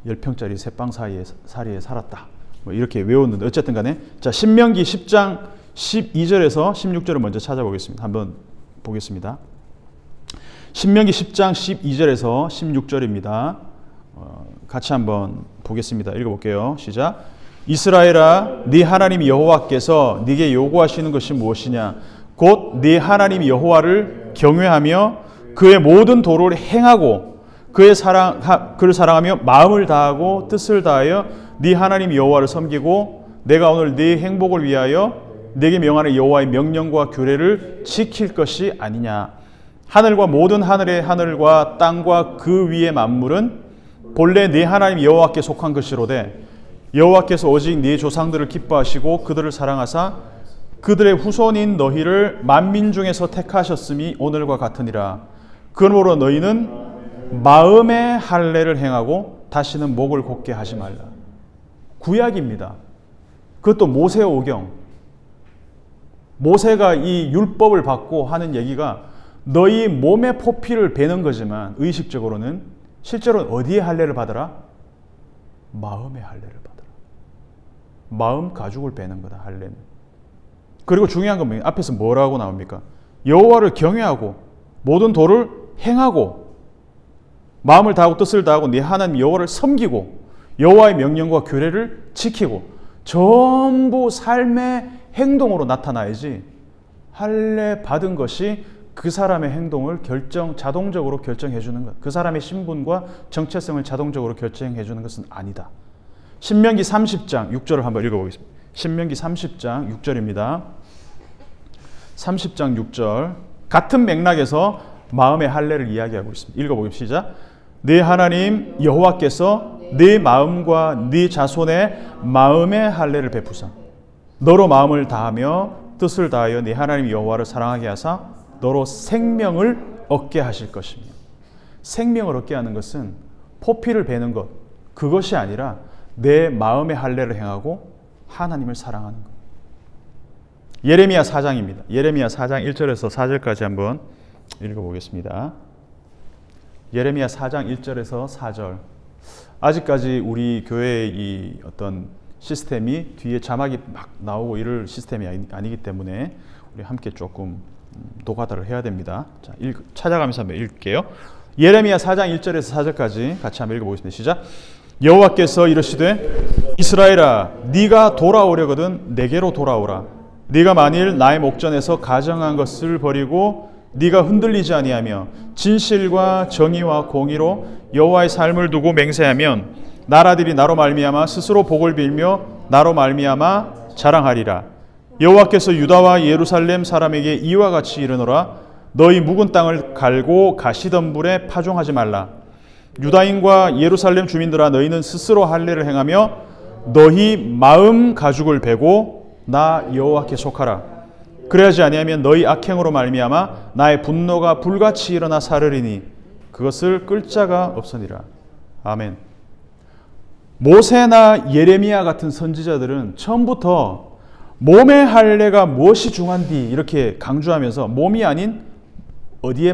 10평짜리 새빵 사리에 살았다. 뭐 이렇게 외웠는데 어쨌든 간에 자, 신명기 10장 12절에서 16절을 먼저 찾아보겠습니다. 한번 보겠습니다. 신명기 10장 12절에서 16절입니다. 같이 한번 보겠습니다. 읽어볼게요. 시작. 이스라엘아, 네 하나님 여호와께서 네게 요구하시는 것이 무엇이냐? 곧 네 하나님 여호와를 경외하며 그의 모든 도를 행하고 그를 사랑하며 마음을 다하고 뜻을 다하여 네 하나님 여호와를 섬기고 내가 오늘 네 행복을 위하여 네게 명하는 여호와의 명령과 규례를 지킬 것이 아니냐? 하늘과 모든 하늘의 하늘과 땅과 그 위의 만물은 본래 네 하나님 여호와께 속한 것이로되 여호와께서 오직 네 조상들을 기뻐하시고 그들을 사랑하사 그들의 후손인 너희를 만민 중에서 택하셨음이 오늘과 같으니라. 그러므로 너희는 마음의 할례를 행하고 다시는 목을 곧게 하지 말라. 구약입니다. 그것도 모세 오경. 모세가 이 율법을 받고 하는 얘기가 너희 몸의 포피를 베는 거지만 의식적으로는 실제로는 어디에 할례를 받아라? 마음의 할례를 받아라. 마음 가죽을 베는 거다, 할례는. 그리고 중요한 건 앞에서 뭐라고 나옵니까? 여호와를 경외하고 모든 도를 행하고 마음을 다하고 뜻을 다하고 네 하나님 여호와를 섬기고 여호와의 명령과 규례를 지키고 전부 삶의 행동으로 나타나야지 할례 받은 것이 그 사람의 행동을 자동적으로 결정해 주는 것, 그 사람의 신분과 정체성을 자동적으로 결정해 주는 것은 아니다. 신명기 30장 6절을 한번 읽어보겠습니다. 신명기 30장 6절입니다. 30장 6절 같은 맥락에서 마음의 할례를 이야기하고 있습니다. 읽어보겠습니다. 시작. 네 하나님 여호와께서 네 마음과 네 자손의 마음의 할례를 베푸사 너로 마음을 다하며 뜻을 다하여 네 하나님 여호와를 사랑하게 하사 너로 생명을 얻게 하실 것입니다. 생명을 얻게 하는 것은 포피를 베는 것, 그것이 아니라 내 마음의 할례를 행하고 하나님을 사랑하는 것. 예레미야 4장입니다. 예레미야 4장 1절에서 4절까지 한번 읽어보겠습니다. 예레미야 4장 1절에서 4절. 아직까지 우리 교회의 이 어떤 시스템이 뒤에 자막이 막 나오고 이럴 시스템이 아니기 때문에 우리 함께 조금 노가다를 해야 됩니다. 자, 찾아가면서 한번 읽을게요. 예레미야 4장 1절에서 4절까지 같이 한번 읽어보겠습니다. 시작. 여호와께서 이르시되 이스라엘아 네가 돌아오려거든 내게로 돌아오라. 네가 만일 나의 목전에서 가정한 것을 버리고 네가 흔들리지 아니하며 진실과 정의와 공의로 여호와의 삶을 두고 맹세하면 나라들이 나로 말미암아 스스로 복을 빌며 나로 말미암아 자랑하리라. 여호와께서 유다와 예루살렘 사람에게 이와 같이 이르노라. 너희 묵은 땅을 갈고 가시덤불에 파종하지 말라. 유다인과 예루살렘 주민들아 너희는 스스로 할례를 행하며 너희 마음 가죽을 베고 나 여호와께 속하라. 그래야지 아니하면 너희 악행으로 말미암아 나의 분노가 불같이 일어나 사르리니 그것을 끌 자가 없으니라. 아멘. 모세나 예레미야 같은 선지자들은 처음부터 몸의 할례가 무엇이 중요한디 이렇게 강조하면서 몸이 아닌 어디에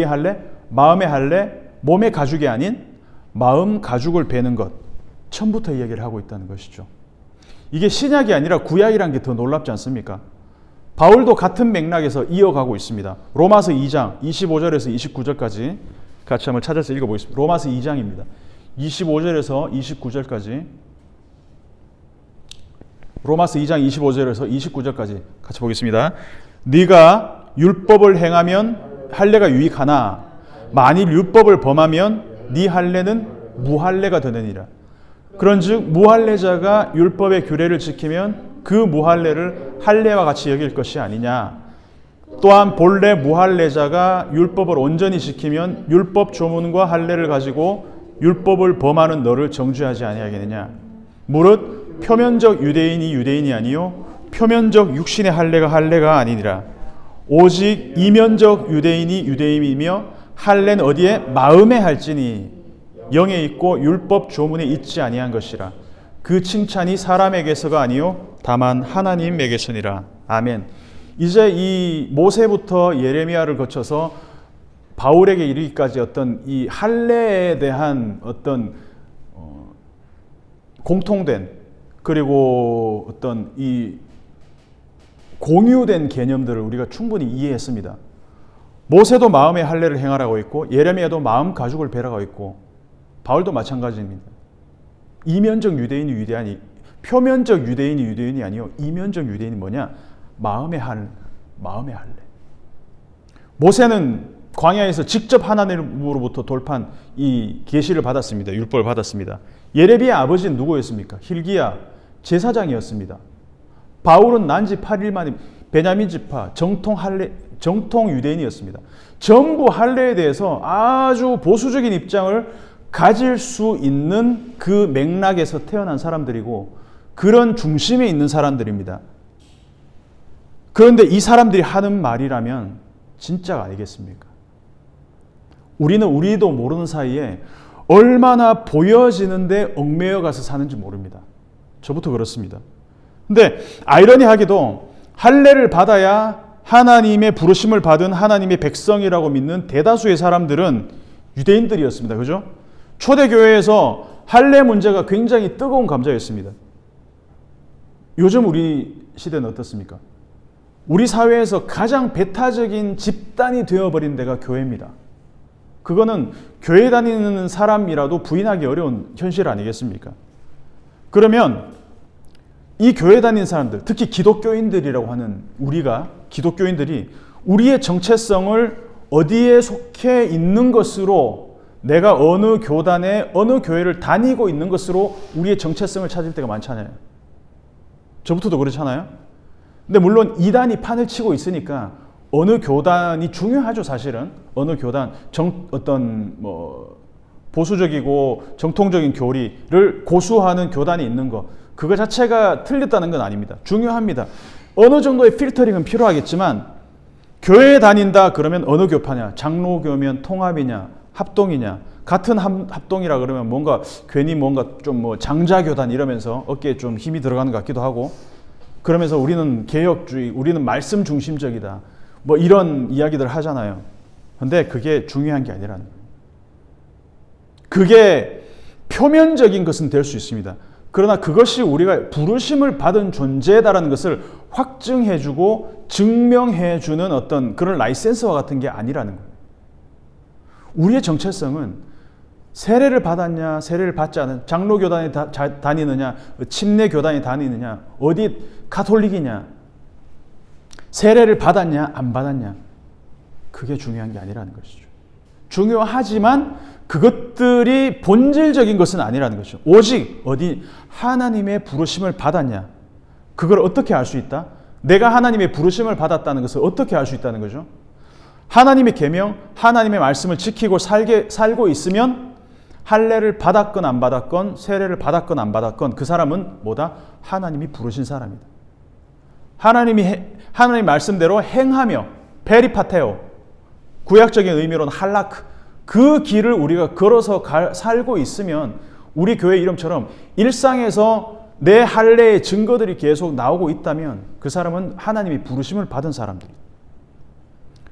할례? 마음의 할례, 몸의 가죽이 아닌 마음 가죽을 베는 것. 처음부터 이야기를 하고 있다는 것이죠. 이게 신약이 아니라 구약이라는 게 더 놀랍지 않습니까? 바울도 같은 맥락에서 이어가고 있습니다. 로마서 2장 25절에서 29절까지 같이 한번 찾아서 읽어보겠습니다. 로마서 2장입니다. 25절에서 29절까지 로마서 2장 25절에서 29절까지 같이 보겠습니다. 네가 율법을 행하면 할례가 유익하나 만일 율법을 범하면 네 할례는 무할례가 되느니라. 그런즉 무할례자가 율법의 규례를 지키면 그 무할례를 할례와 같이 여길 것이 아니냐. 또한 본래 무할례자가 율법을 온전히 지키면 율법 조문과 할례를 가지고 율법을 범하는 너를 정죄하지 아니하겠느냐. 무릇 표면적 유대인이 유대인이 아니요 표면적 육신의 할례가 아니니라. 오직 이면적 유대인이 유대인이며 할례는 어디에? 마음에 할지니 영에 있고 율법 조문에 있지 아니한 것이라. 그 칭찬이 사람에게서가 아니요 다만 하나님에게서니라. 아멘. 이제 이 모세부터 예레미야를 거쳐서 바울에게 이르기까지 어떤 이 할례에 대한 어떤 공통된 그리고 어떤 이 공유된 개념들을 우리가 충분히 이해했습니다. 모세도 마음의 할례를 행하라고 했고 예레미야도 마음 가죽을 베라고 했고 바울도 마찬가지입니다. 이면적 유대인이 유대인이 표면적 유대인이 유대인이 아니요 이면적 유대인이 뭐냐? 마음의 할례. 모세는 광야에서 직접 하나님으로부터 돌판 이 계시를 받았습니다. 율법을 받았습니다. 예레미야 아버지는 누구였습니까? hil기야 제사장이었습니다. 바울은 난지 8일 만에 베냐민 지파 정통 유대인이었습니다. 전부 할례에 대해서 아주 보수적인 입장을 가질 수 있는 그 맥락에서 태어난 사람들이고 그런 중심에 있는 사람들입니다. 그런데 이 사람들이 하는 말이라면 진짜가 아니겠습니까? 우리도 모르는 사이에 얼마나 보여지는데 얽매여 가서 사는지 모릅니다. 저부터 그렇습니다. 근데 아이러니하게도 할례를 받아야 하나님의 부르심을 받은 하나님의 백성이라고 믿는 대다수의 사람들은 유대인들이었습니다. 그죠? 초대교회에서 할례 문제가 굉장히 뜨거운 감자였습니다. 요즘 우리 시대는 어떻습니까? 우리 사회에서 가장 배타적인 집단이 되어버린 데가 교회입니다. 그거는 교회 다니는 사람이라도 부인하기 어려운 현실 아니겠습니까? 그러면 이 교회 다니는 사람들, 특히 기독교인들이라고 하는 기독교인들이 우리의 정체성을 어디에 속해 있는 것으로 내가 어느 교단에 어느 교회를 다니고 있는 것으로 우리의 정체성을 찾을 때가 많잖아요. 저부터도 그렇잖아요. 근데 물론 이단이 판을 치고 있으니까 어느 교단이 중요하죠, 사실은. 어느 교단, 어떤 보수적이고 정통적인 교리를 고수하는 교단이 있는 거, 그거 자체가 틀렸다는 건 아닙니다. 중요합니다. 어느 정도의 필터링은 필요하겠지만 교회에 다닌다 그러면 어느 교파냐? 장로교면 통합이냐? 합동이냐? 같은 합동이라 그러면 뭔가 괜히 뭔가 좀 뭐 장자교단 이러면서 어깨에 좀 힘이 들어가는 것 같기도 하고, 그러면서 우리는 개혁주의, 우리는 말씀 중심적이다, 뭐 이런 이야기들 하잖아요. 근데 그게 중요한 게 아니라는 거예요. 그게 표면적인 것은 될 수 있습니다. 그러나 그것이 우리가 부르심을 받은 존재다라는 것을 확증해주고 증명해주는 어떤 그런 라이센스와 같은 게 아니라는 거예요. 우리의 정체성은 세례를 받았냐, 세례를 받지 않은, 장로교단에 다니느냐, 침례교단에 다니느냐, 어디 가톨릭이냐, 세례를 받았냐, 안 받았냐, 그게 중요한 게 아니라는 것이죠. 중요하지만 그것들이 본질적인 것은 아니라는 것이죠. 오직 어디 하나님의 부르심을 받았냐, 그걸 어떻게 알 수 있다? 내가 하나님의 부르심을 받았다는 것을 어떻게 알 수 있다는 거죠? 하나님의 계명, 하나님의 말씀을 지키고 살고 있으면 할례를 받았건 안 받았건, 세례를 받았건 안 받았건 그 사람은 뭐다? 하나님이 부르신 사람이다. 하나님 말씀대로 행하며, 페리파테오, 구약적인 의미로는 할라크, 그 길을 우리가 걸어서 살고 있으면, 우리 교회 이름처럼 일상에서 내 할례의 증거들이 계속 나오고 있다면 그 사람은 하나님이 부르심을 받은 사람들이다.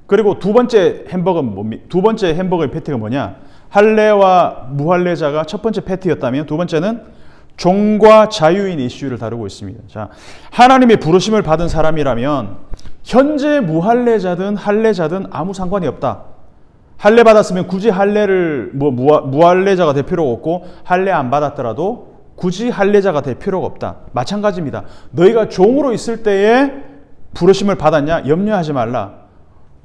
그리고 두 번째 햄버거의 패티가 뭐냐? 할례와 무할례자가 첫 번째 패티였다면, 두 번째는 종과 자유인 이슈를 다루고 있습니다. 자, 하나님의 부르심을 받은 사람이라면 현재 무할례자든 할례자든 아무 상관이 없다. 할례 받았으면 굳이 할례를 무할례자가 될 필요가 없고, 할례 안 받았더라도 굳이 할례자가 될 필요가 없다. 마찬가지입니다. 너희가 종으로 있을 때에 부르심을 받았냐? 염려하지 말라.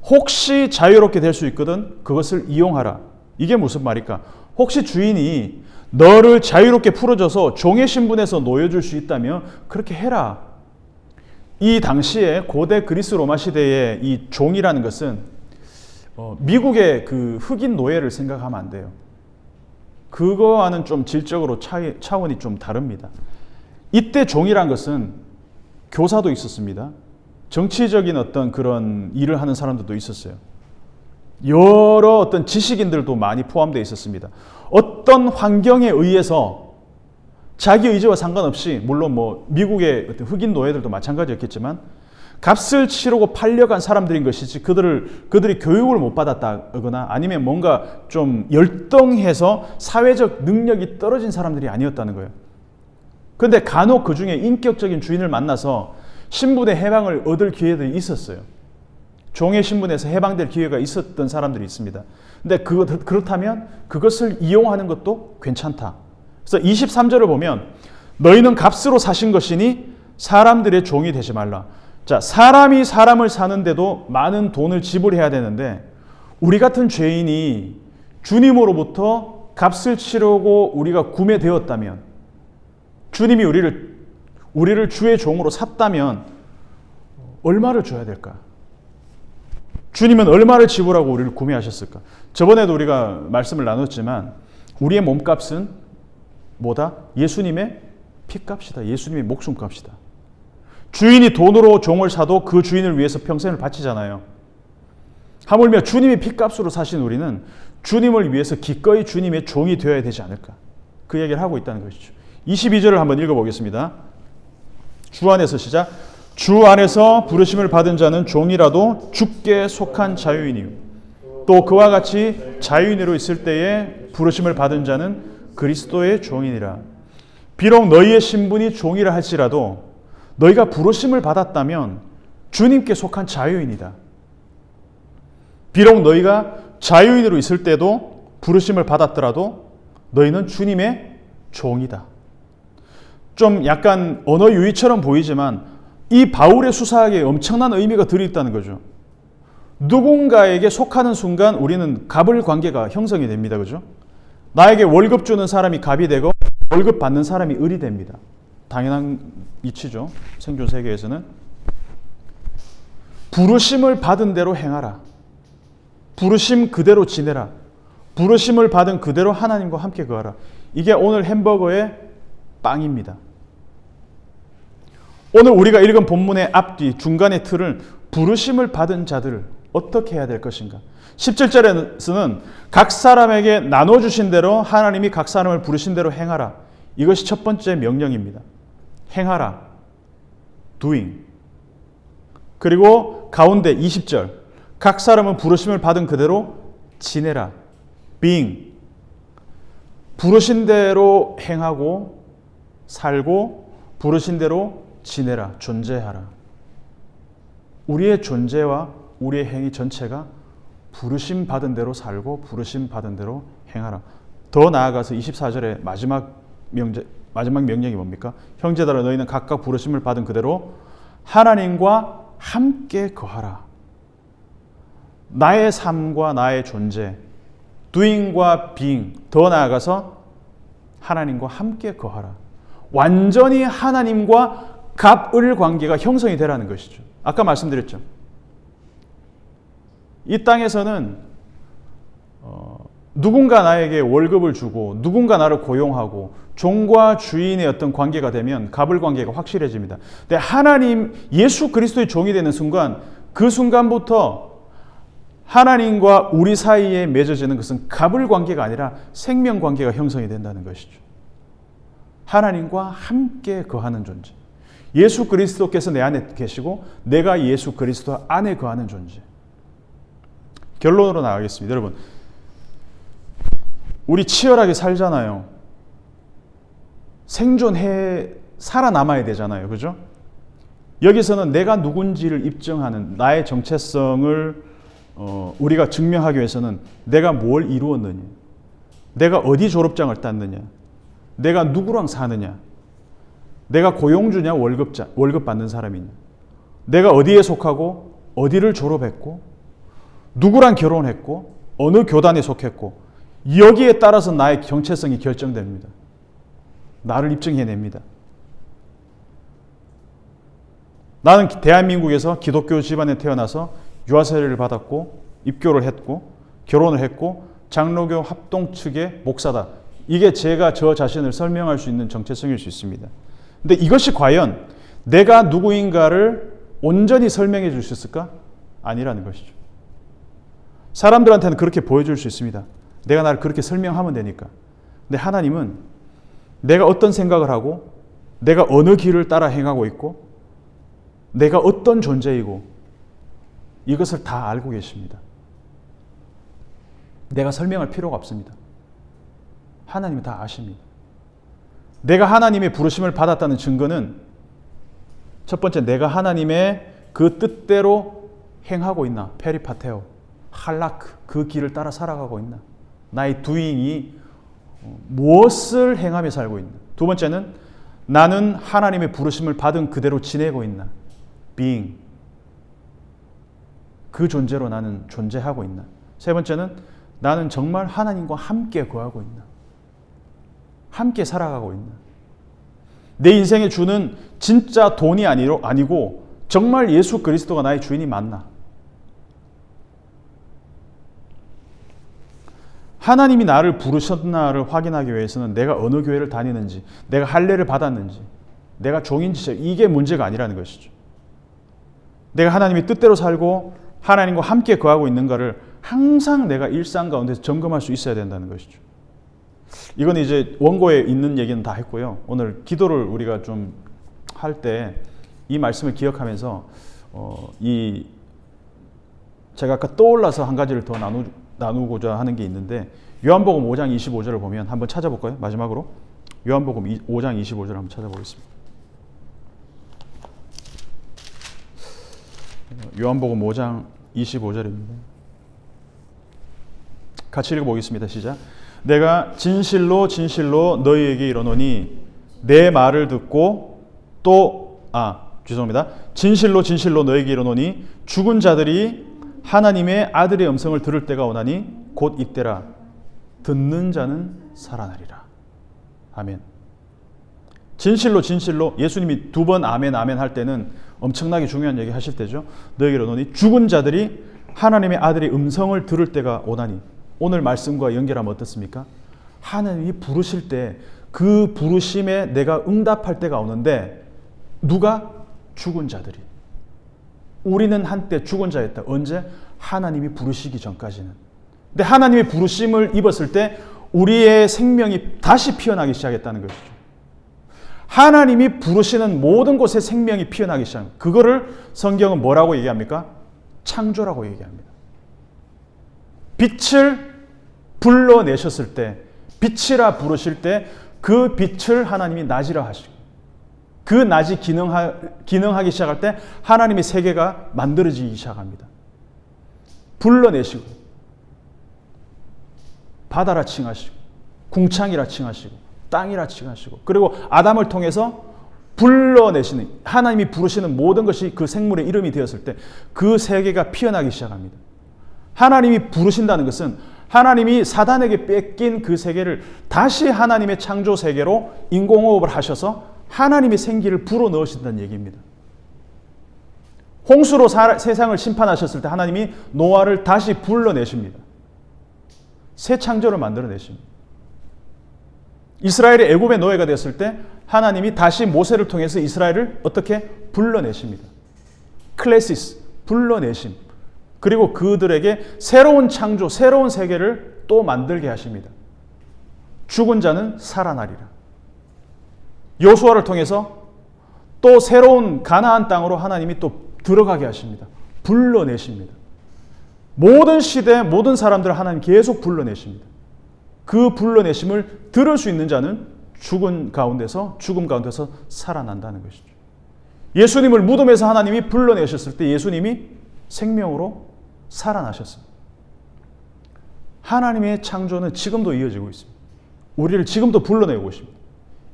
혹시 자유롭게 될 수 있거든 그것을 이용하라. 이게 무슨 말일까? 혹시 주인이 너를 자유롭게 풀어줘서 종의 신분에서 놓여줄 수 있다면 그렇게 해라. 이 당시에 고대 그리스 로마 시대의 이 종이라는 것은 미국의 그 흑인 노예를 생각하면 안 돼요. 그거와는 좀 질적으로 차원이 좀 다릅니다. 이때 종이란 것은 교사도 있었습니다. 정치적인 어떤 그런 일을 하는 사람들도 있었어요. 여러 어떤 지식인들도 많이 포함되어 있었습니다. 어떤 환경에 의해서 자기 의지와 상관없이, 물론 뭐 미국의 어떤 흑인 노예들도 마찬가지였겠지만 값을 치르고 팔려간 사람들인 것이지, 그들이 교육을 못 받았다거나 아니면 뭔가 좀 열등해서 사회적 능력이 떨어진 사람들이 아니었다는 거예요. 그런데 간혹 그 중에 인격적인 주인을 만나서 신분의 해방을 얻을 기회들이 있었어요. 종의 신분에서 해방될 기회가 있었던 사람들이 있습니다. 근데 그렇다면 그것을 이용하는 것도 괜찮다. 그래서 23절을 보면 너희는 값으로 사신 것이니 사람들의 종이 되지 말라. 자, 사람이 사람을 사는데도 많은 돈을 지불해야 되는데, 우리 같은 죄인이 주님으로부터 값을 치르고 우리가 구매되었다면, 주님이 우리를 주의 종으로 샀다면 얼마를 줘야 될까? 주님은 얼마를 지불하고 우리를 구매하셨을까? 저번에도 우리가 말씀을 나눴지만 우리의 몸값은 뭐다? 예수님의 피값이다. 예수님의 목숨값이다. 주인이 돈으로 종을 사도 그 주인을 위해서 평생을 바치잖아요. 하물며 주님이 피값으로 사신 우리는 주님을 위해서 기꺼이 주님의 종이 되어야 되지 않을까? 그 얘기를 하고 있다는 것이죠. 22절을 한번 읽어보겠습니다. 주 안에서 시작. 주 안에서 부르심을 받은 자는 종이라도 주께 속한 자유인이요, 또 그와 같이 자유인으로 있을 때에 부르심을 받은 자는 그리스도의 종이니라. 비록 너희의 신분이 종이라 할지라도 너희가 부르심을 받았다면 주님께 속한 자유인이다. 비록 너희가 자유인으로 있을 때도 부르심을 받았더라도 너희는 주님의 종이다. 좀 약간 언어 유희처럼 보이지만 이 바울의 수사학에 엄청난 의미가 들어있다는 거죠. 누군가에게 속하는 순간 우리는 갑을 관계가 형성이 됩니다. 그죠? 나에게 월급 주는 사람이 갑이 되고 월급 받는 사람이 을이 됩니다. 당연한 이치죠. 생존 세계에서는. 부르심을 받은 대로 행하라. 부르심 그대로 지내라. 부르심을 받은 그대로 하나님과 함께 거하라. 이게 오늘 햄버거의 빵입니다. 오늘 우리가 읽은 본문의 앞뒤 중간의 틀을 부르심을 받은 자들, 어떻게 해야 될 것인가? 17절에서는 각 사람에게 나눠주신 대로 하나님이 각 사람을 부르신 대로 행하라. 이것이 첫 번째 명령입니다. 행하라. doing. 그리고 가운데 20절. 각 사람은 부르심을 받은 그대로 지내라. being. 부르신 대로 행하고 살고 부르신 대로 지내라. 존재하라. 우리의 존재와 우리의 행위 전체가 부르심 받은 대로 살고 부르심 받은 대로 행하라. 더 나아가서 24절의 마지막 명령이 뭡니까? 형제들아 너희는 각각 부르심을 받은 그대로 하나님과 함께 거하라. 나의 삶과 나의 존재, doing과 being, 더 나아가서 하나님과 함께 거하라. 완전히 하나님과 갑을 관계가 형성이 되라는 것이죠. 아까 말씀드렸죠. 이 땅에서는 누군가 나에게 월급을 주고 누군가 나를 고용하고 종과 주인의 어떤 관계가 되면 갑을 관계가 확실해집니다. 근데 하나님 예수 그리스도의 종이 되는 순간 그 순간부터 하나님과 우리 사이에 맺어지는 것은 갑을 관계가 아니라 생명 관계가 형성이 된다는 것이죠. 하나님과 함께 거하는 존재. 예수 그리스도께서 내 안에 계시고 내가 예수 그리스도 안에 거하는 존재. 결론으로 나가겠습니다. 여러분, 우리 치열하게 살잖아요. 생존해 살아남아야 되잖아요. 그죠? 여기서는 내가 누군지를 입증하는 나의 정체성을 우리가 증명하기 위해서는 내가 뭘 이루었느냐, 내가 어디 졸업장을 땄느냐, 내가 누구랑 사느냐, 내가 고용주냐 월급 받는 사람이냐, 내가 어디에 속하고 어디를 졸업했고 누구랑 결혼했고 어느 교단에 속했고 여기에 따라서 나의 정체성이 결정됩니다. 나를 입증해냅니다. 나는 대한민국에서 기독교 집안에 태어나서 유아세례를 받았고 입교를 했고 결혼을 했고 장로교 합동 측의 목사다. 이게 제가 저 자신을 설명할 수 있는 정체성일 수 있습니다. 근데 이것이 과연 내가 누구인가를 온전히 설명해 줄 수 있을까? 아니라는 것이죠. 사람들한테는 그렇게 보여줄 수 있습니다. 내가 나를 그렇게 설명하면 되니까. 근데 하나님은 내가 어떤 생각을 하고 내가 어느 길을 따라 행하고 있고 내가 어떤 존재이고 이것을 다 알고 계십니다. 내가 설명할 필요가 없습니다. 하나님은 다 아십니다. 내가 하나님의 부르심을 받았다는 증거는 첫 번째, 내가 하나님의 그 뜻대로 행하고 있나, 페리파테오, 할라크, 그 길을 따라 살아가고 있나, 나의 doing이 무엇을 행하며 살고 있나. 두 번째는 나는 하나님의 부르심을 받은 그대로 지내고 있나, being, 그 존재로 나는 존재하고 있나. 세 번째는 나는 정말 하나님과 함께 거하고 있나, 함께 살아가고 있나. 내 인생에 주는 진짜 돈이 아니고 정말 예수 그리스도가 나의 주인이 맞나. 하나님이 나를 부르셨나를 확인하기 위해서는 내가 어느 교회를 다니는지, 내가 할례를 받았는지, 내가 종인지, 이게 문제가 아니라는 것이죠. 내가 하나님의 뜻대로 살고 하나님과 함께 거하고 있는가를 항상 내가 일상 가운데서 점검할 수 있어야 된다는 것이죠. 이건 이제 원고에 있는 얘기는 다 했고요. 오늘 기도를 우리가 좀 할 때 이 말씀을 기억하면서 제가 아까 떠올라서 한 가지를 더 나누고자 하는 게 있는데, 요한복음 5장 25절을 보면 한번 찾아볼까요? 마지막으로 요한복음 5장 25절을 한번 찾아보겠습니다. 요한복음 5장 25절입니다. 같이 읽어보겠습니다. 시작. 내가 진실로 진실로 너희에게 이르노니 내 말을 듣고 진실로 진실로 너희에게 이르노니 죽은 자들이 하나님의 아들의 음성을 들을 때가 오나니 곧 이때라. 듣는 자는 살아나리라. 아멘. 진실로 진실로, 예수님이 두 번 아멘 아멘 할 때는 엄청나게 중요한 얘기 하실 때죠. 너희에게 이르노니 죽은 자들이 하나님의 아들의 음성을 들을 때가 오나니. 오늘 말씀과 연결하면 어떻습니까? 하나님이 부르실 때 그 부르심에 내가 응답할 때가 오는데, 누가? 죽은 자들이. 우리는 한때 죽은 자였다. 언제? 하나님이 부르시기 전까지는. 근데 하나님의 부르심을 입었을 때 우리의 생명이 다시 피어나기 시작했다는 것이죠. 하나님이 부르시는 모든 곳에 생명이 피어나기 시작합니다. 그거를 성경은 뭐라고 얘기합니까? 창조라고 얘기합니다. 빛을 불러내셨을 때, 빛이라 부르실 때 그 빛을 하나님이 낮이라 하시고, 그 낮이 기능하기 시작할 때 하나님의 세계가 만들어지기 시작합니다. 불러내시고 바다라 칭하시고 궁창이라 칭하시고 땅이라 칭하시고, 그리고 아담을 통해서 불러내시는, 하나님이 부르시는 모든 것이 그 생물의 이름이 되었을 때 그 세계가 피어나기 시작합니다. 하나님이 부르신다는 것은 하나님이 사단에게 뺏긴 그 세계를 다시 하나님의 창조 세계로 인공호흡을 하셔서 하나님의 생기를 불어넣으신다는 얘기입니다. 홍수로 세상을 심판하셨을 때 하나님이 노아를 다시 불러내십니다. 새 창조를 만들어내십니다. 이스라엘이 애굽의 노예가 되었을 때 하나님이 다시 모세를 통해서 이스라엘을 어떻게 불러내십니다. 클래시스, 불러내심. 그리고 그들에게 새로운 창조, 새로운 세계를 또 만들게 하십니다. 죽은 자는 살아나리라. 여호수아를 통해서 또 새로운 가나안 땅으로 하나님이 또 들어가게 하십니다. 불러내십니다. 모든 시대, 모든 사람들을 하나님 계속 불러내십니다. 그 불러내심을 들을 수 있는 자는 죽음 가운데서 살아난다는 것이죠. 예수님을 무덤에서 하나님이 불러내셨을 때 예수님이 생명으로 살아나셨습니다. 하나님의 창조는 지금도 이어지고 있습니다. 우리를 지금도 불러내고 있습니다.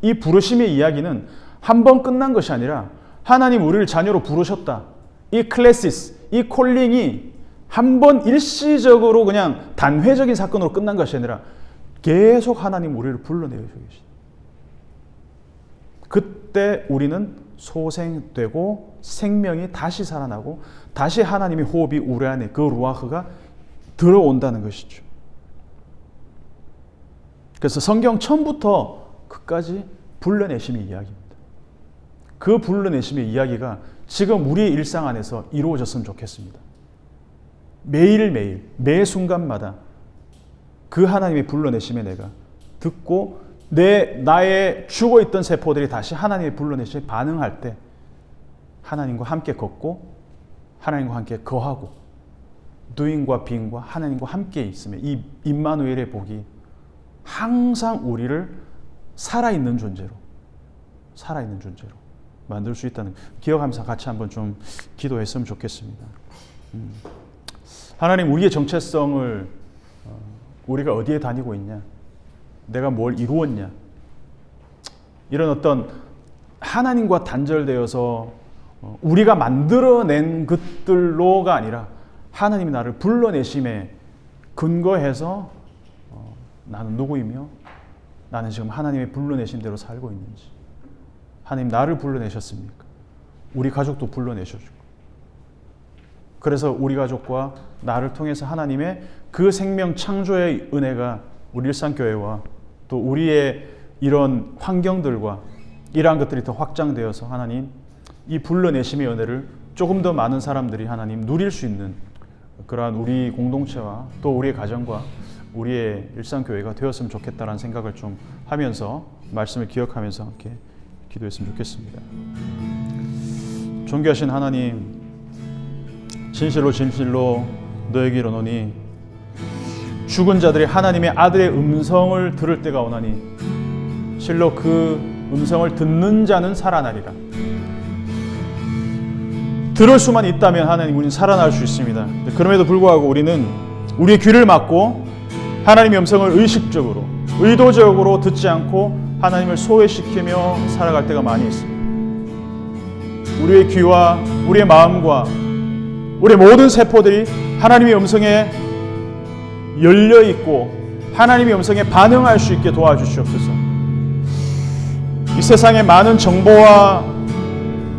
이 부르심의 이야기는 한 번 끝난 것이 아니라 하나님 우리를 자녀로 부르셨다. 이 클래시스, 이 콜링이 한 번 일시적으로 그냥 단회적인 사건으로 끝난 것이 아니라 계속 하나님 우리를 불러내고 계십니다. 그때 우리는 소생되고 생명이 다시 살아나고 다시 하나님의 호흡이 우리 안에 그 루아흐가 들어온다는 것이죠. 그래서 성경 처음부터 끝까지 불러내심의 이야기입니다. 그 불러내심의 이야기가 지금 우리의 일상 안에서 이루어졌으면 좋겠습니다. 매일매일 매 순간마다 그 하나님의 불러내심에 내가 듣고 나의 죽어있던 세포들이 다시 하나님의 불러내심에 반응할 때 하나님과 함께 걷고 하나님과 함께 거하고 doing과 being과 하나님과 함께 있으면 이 임마누엘의 복이 항상 우리를 살아있는 존재로 만들 수 있다는 기억하면서 같이 한번 좀 기도했으면 좋겠습니다. 하나님, 우리의 정체성을 우리가 어디에 다니고 있냐, 내가 뭘 이루었냐, 이런 어떤 하나님과 단절되어서 우리가 만들어낸 것들로가 아니라 하나님이 나를 불러내심에 근거해서 나는 누구이며 나는 지금 하나님의 불러내신 대로 살고 있는지, 하나님 나를 불러내셨습니까? 우리 가족도 불러내셔주고, 그래서 우리 가족과 나를 통해서 하나님의 그 생명 창조의 은혜가 우리 일상교회와 또 우리의 이런 환경들과 이러한 것들이 더 확장되어서 하나님 이 불러내심의 은혜를 조금 더 많은 사람들이 하나님 누릴 수 있는 그러한 우리 공동체와 또 우리의 가정과 우리의 일상교회가 되었으면 좋겠다라는 생각을 좀 하면서 말씀을 기억하면서 함께 기도했으면 좋겠습니다. 존귀하신 하나님, 진실로 너에게 이르노니 죽은 자들이 하나님의 아들의 음성을 들을 때가 오나니 실로 그 음성을 듣는 자는 살아나리라. 들을 수만 있다면 하나님 우리는 살아날 수 있습니다. 그럼에도 불구하고 우리는 우리의 귀를 막고 하나님의 음성을 의식적으로 의도적으로 듣지 않고 하나님을 소외시키며 살아갈 때가 많이 있습니다. 우리의 귀와 우리의 마음과 우리의 모든 세포들이 하나님의 음성에 열려있고 하나님의 음성에 반응할 수 있게 도와주시옵소서. 이 세상의 많은 정보와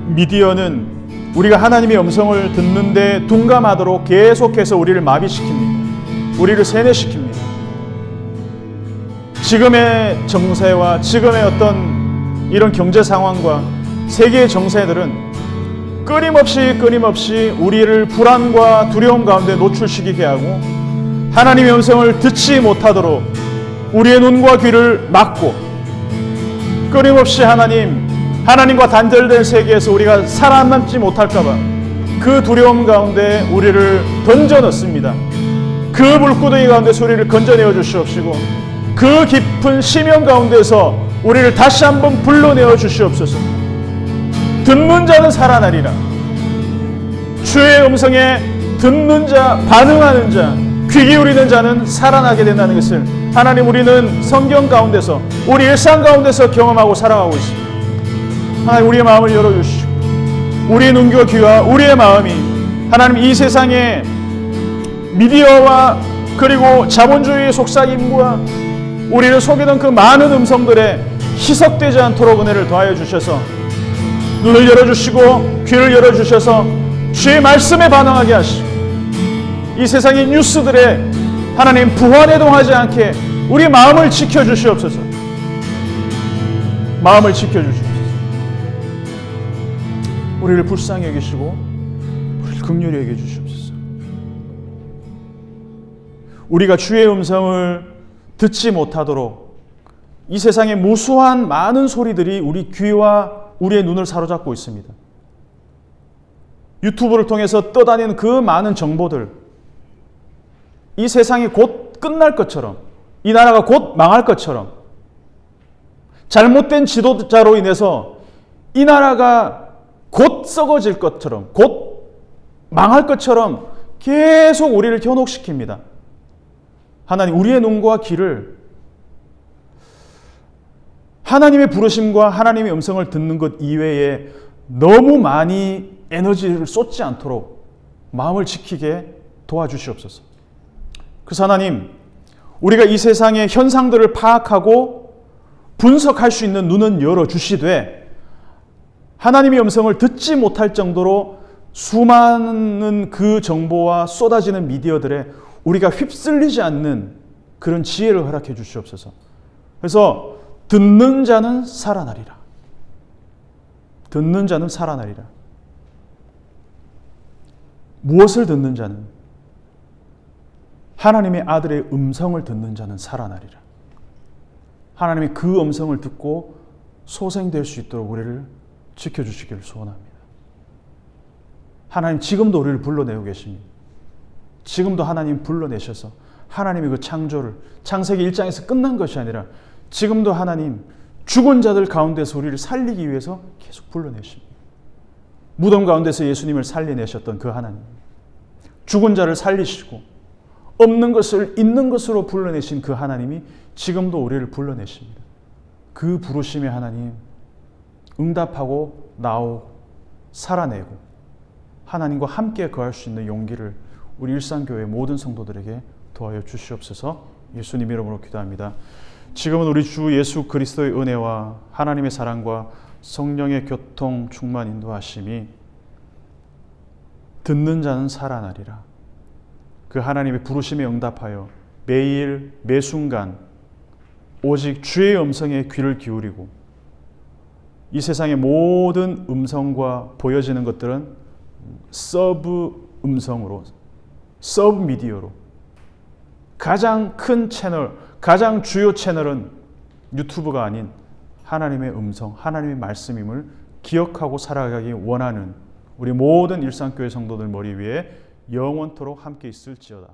미디어는 우리가 하나님의 음성을 듣는데 둔감하도록 계속해서 우리를 마비시킵니다. 우리를 세뇌시킵니다. 지금의 정세와 지금의 어떤 이런 경제 상황과 세계의 정세들은 끊임없이 우리를 불안과 두려움 가운데 노출시키게 하고 하나님의 음성을 듣지 못하도록 우리의 눈과 귀를 막고 끊임없이 하나님과 단절된 세계에서 우리가 살아남지 못할까 봐 그 두려움 가운데 우리를 던져 넣습니다. 그 물구덩이 가운데서 우리를 건져내어 주시옵시고 그 깊은 심연 가운데서 우리를 다시 한번 불러내어 주시옵소서. 듣는 자는 살아나리라. 주의 음성에 듣는 자, 반응하는 자, 귀 기울이는 자는 살아나게 된다는 것을 하나님 우리는 성경 가운데서 우리 일상 가운데서 경험하고 살아가고 있습니다. 하나님 우리의 마음을 열어주시고 우리의 눈과 귀와 우리의 마음이 하나님 이 세상의 미디어와 그리고 자본주의의 속삭임과 우리를 속이던 그 많은 음성들에 희석되지 않도록 은혜를 더하여 주셔서 눈을 열어주시고 귀를 열어주셔서 주의 말씀에 반응하게 하시고 이 세상의 뉴스들에 하나님 부화내동하지 않게 우리 마음을 지켜주시옵소서. 마음을 지켜주시옵소서. 우리를 불쌍히 여기시고 우리를 긍휼히 여겨 주시옵소서. 우리가 주의 음성을 듣지 못하도록 이 세상의 무수한 많은 소리들이 우리 귀와 우리의 눈을 사로잡고 있습니다. 유튜브를 통해서 떠다니는 그 많은 정보들, 이 세상이 곧 끝날 것처럼, 이 나라가 곧 망할 것처럼, 잘못된 지도자로 인해서 이 나라가 곧 썩어질 것처럼, 곧 망할 것처럼 계속 우리를 현혹시킵니다. 하나님, 우리의 눈과 귀를 하나님의 부르심과 하나님의 음성을 듣는 것 이외에 너무 많이 에너지를 쏟지 않도록 마음을 지키게 도와주시옵소서. 그래서 하나님, 우리가 이 세상의 현상들을 파악하고 분석할 수 있는 눈은 열어주시되 하나님의 음성을 듣지 못할 정도로 수많은 그 정보와 쏟아지는 미디어들에 우리가 휩쓸리지 않는 그런 지혜를 허락해 주시옵소서. 그래서 듣는 자는 살아나리라. 듣는 자는 살아나리라. 무엇을 듣는 자는? 하나님의 아들의 음성을 듣는 자는 살아나리라. 하나님의 그 음성을 듣고 소생될 수 있도록 우리를 지켜주시기를 소원합니다. 하나님 지금도 우리를 불러내고 계십니다. 지금도 하나님 불러내셔서 하나님의 그 창조를 창세기 1장에서 끝난 것이 아니라 지금도 하나님 죽은 자들 가운데서 우리를 살리기 위해서 계속 불러내십니다. 무덤 가운데서 예수님을 살려내셨던 그 하나님, 죽은 자를 살리시고 없는 것을 있는 것으로 불러내신 그 하나님이 지금도 우리를 불러내십니다. 그 부르심의 하나님 응답하고 나오고 살아내고 하나님과 함께 거할 수 있는 용기를 우리 일상교회 모든 성도들에게 도와여 주시옵소서. 예수님 이름으로 기도합니다. 지금은 우리 주 예수 그리스도의 은혜와 하나님의 사랑과 성령의 교통 충만 인도하심이 듣는 자는 살아나리라. 그 하나님의 부르심에 응답하여 매일 매순간 오직 주의 음성에 귀를 기울이고 이 세상의 모든 음성과 보여지는 것들은 서브 음성으로, 서브 미디어로 가장 큰 채널, 가장 주요 채널은 유튜브가 아닌 하나님의 음성, 하나님의 말씀임을 기억하고 살아가기 원하는 우리 모든 일상교회 성도들 머리 위에 영원토록 함께 있을지어다.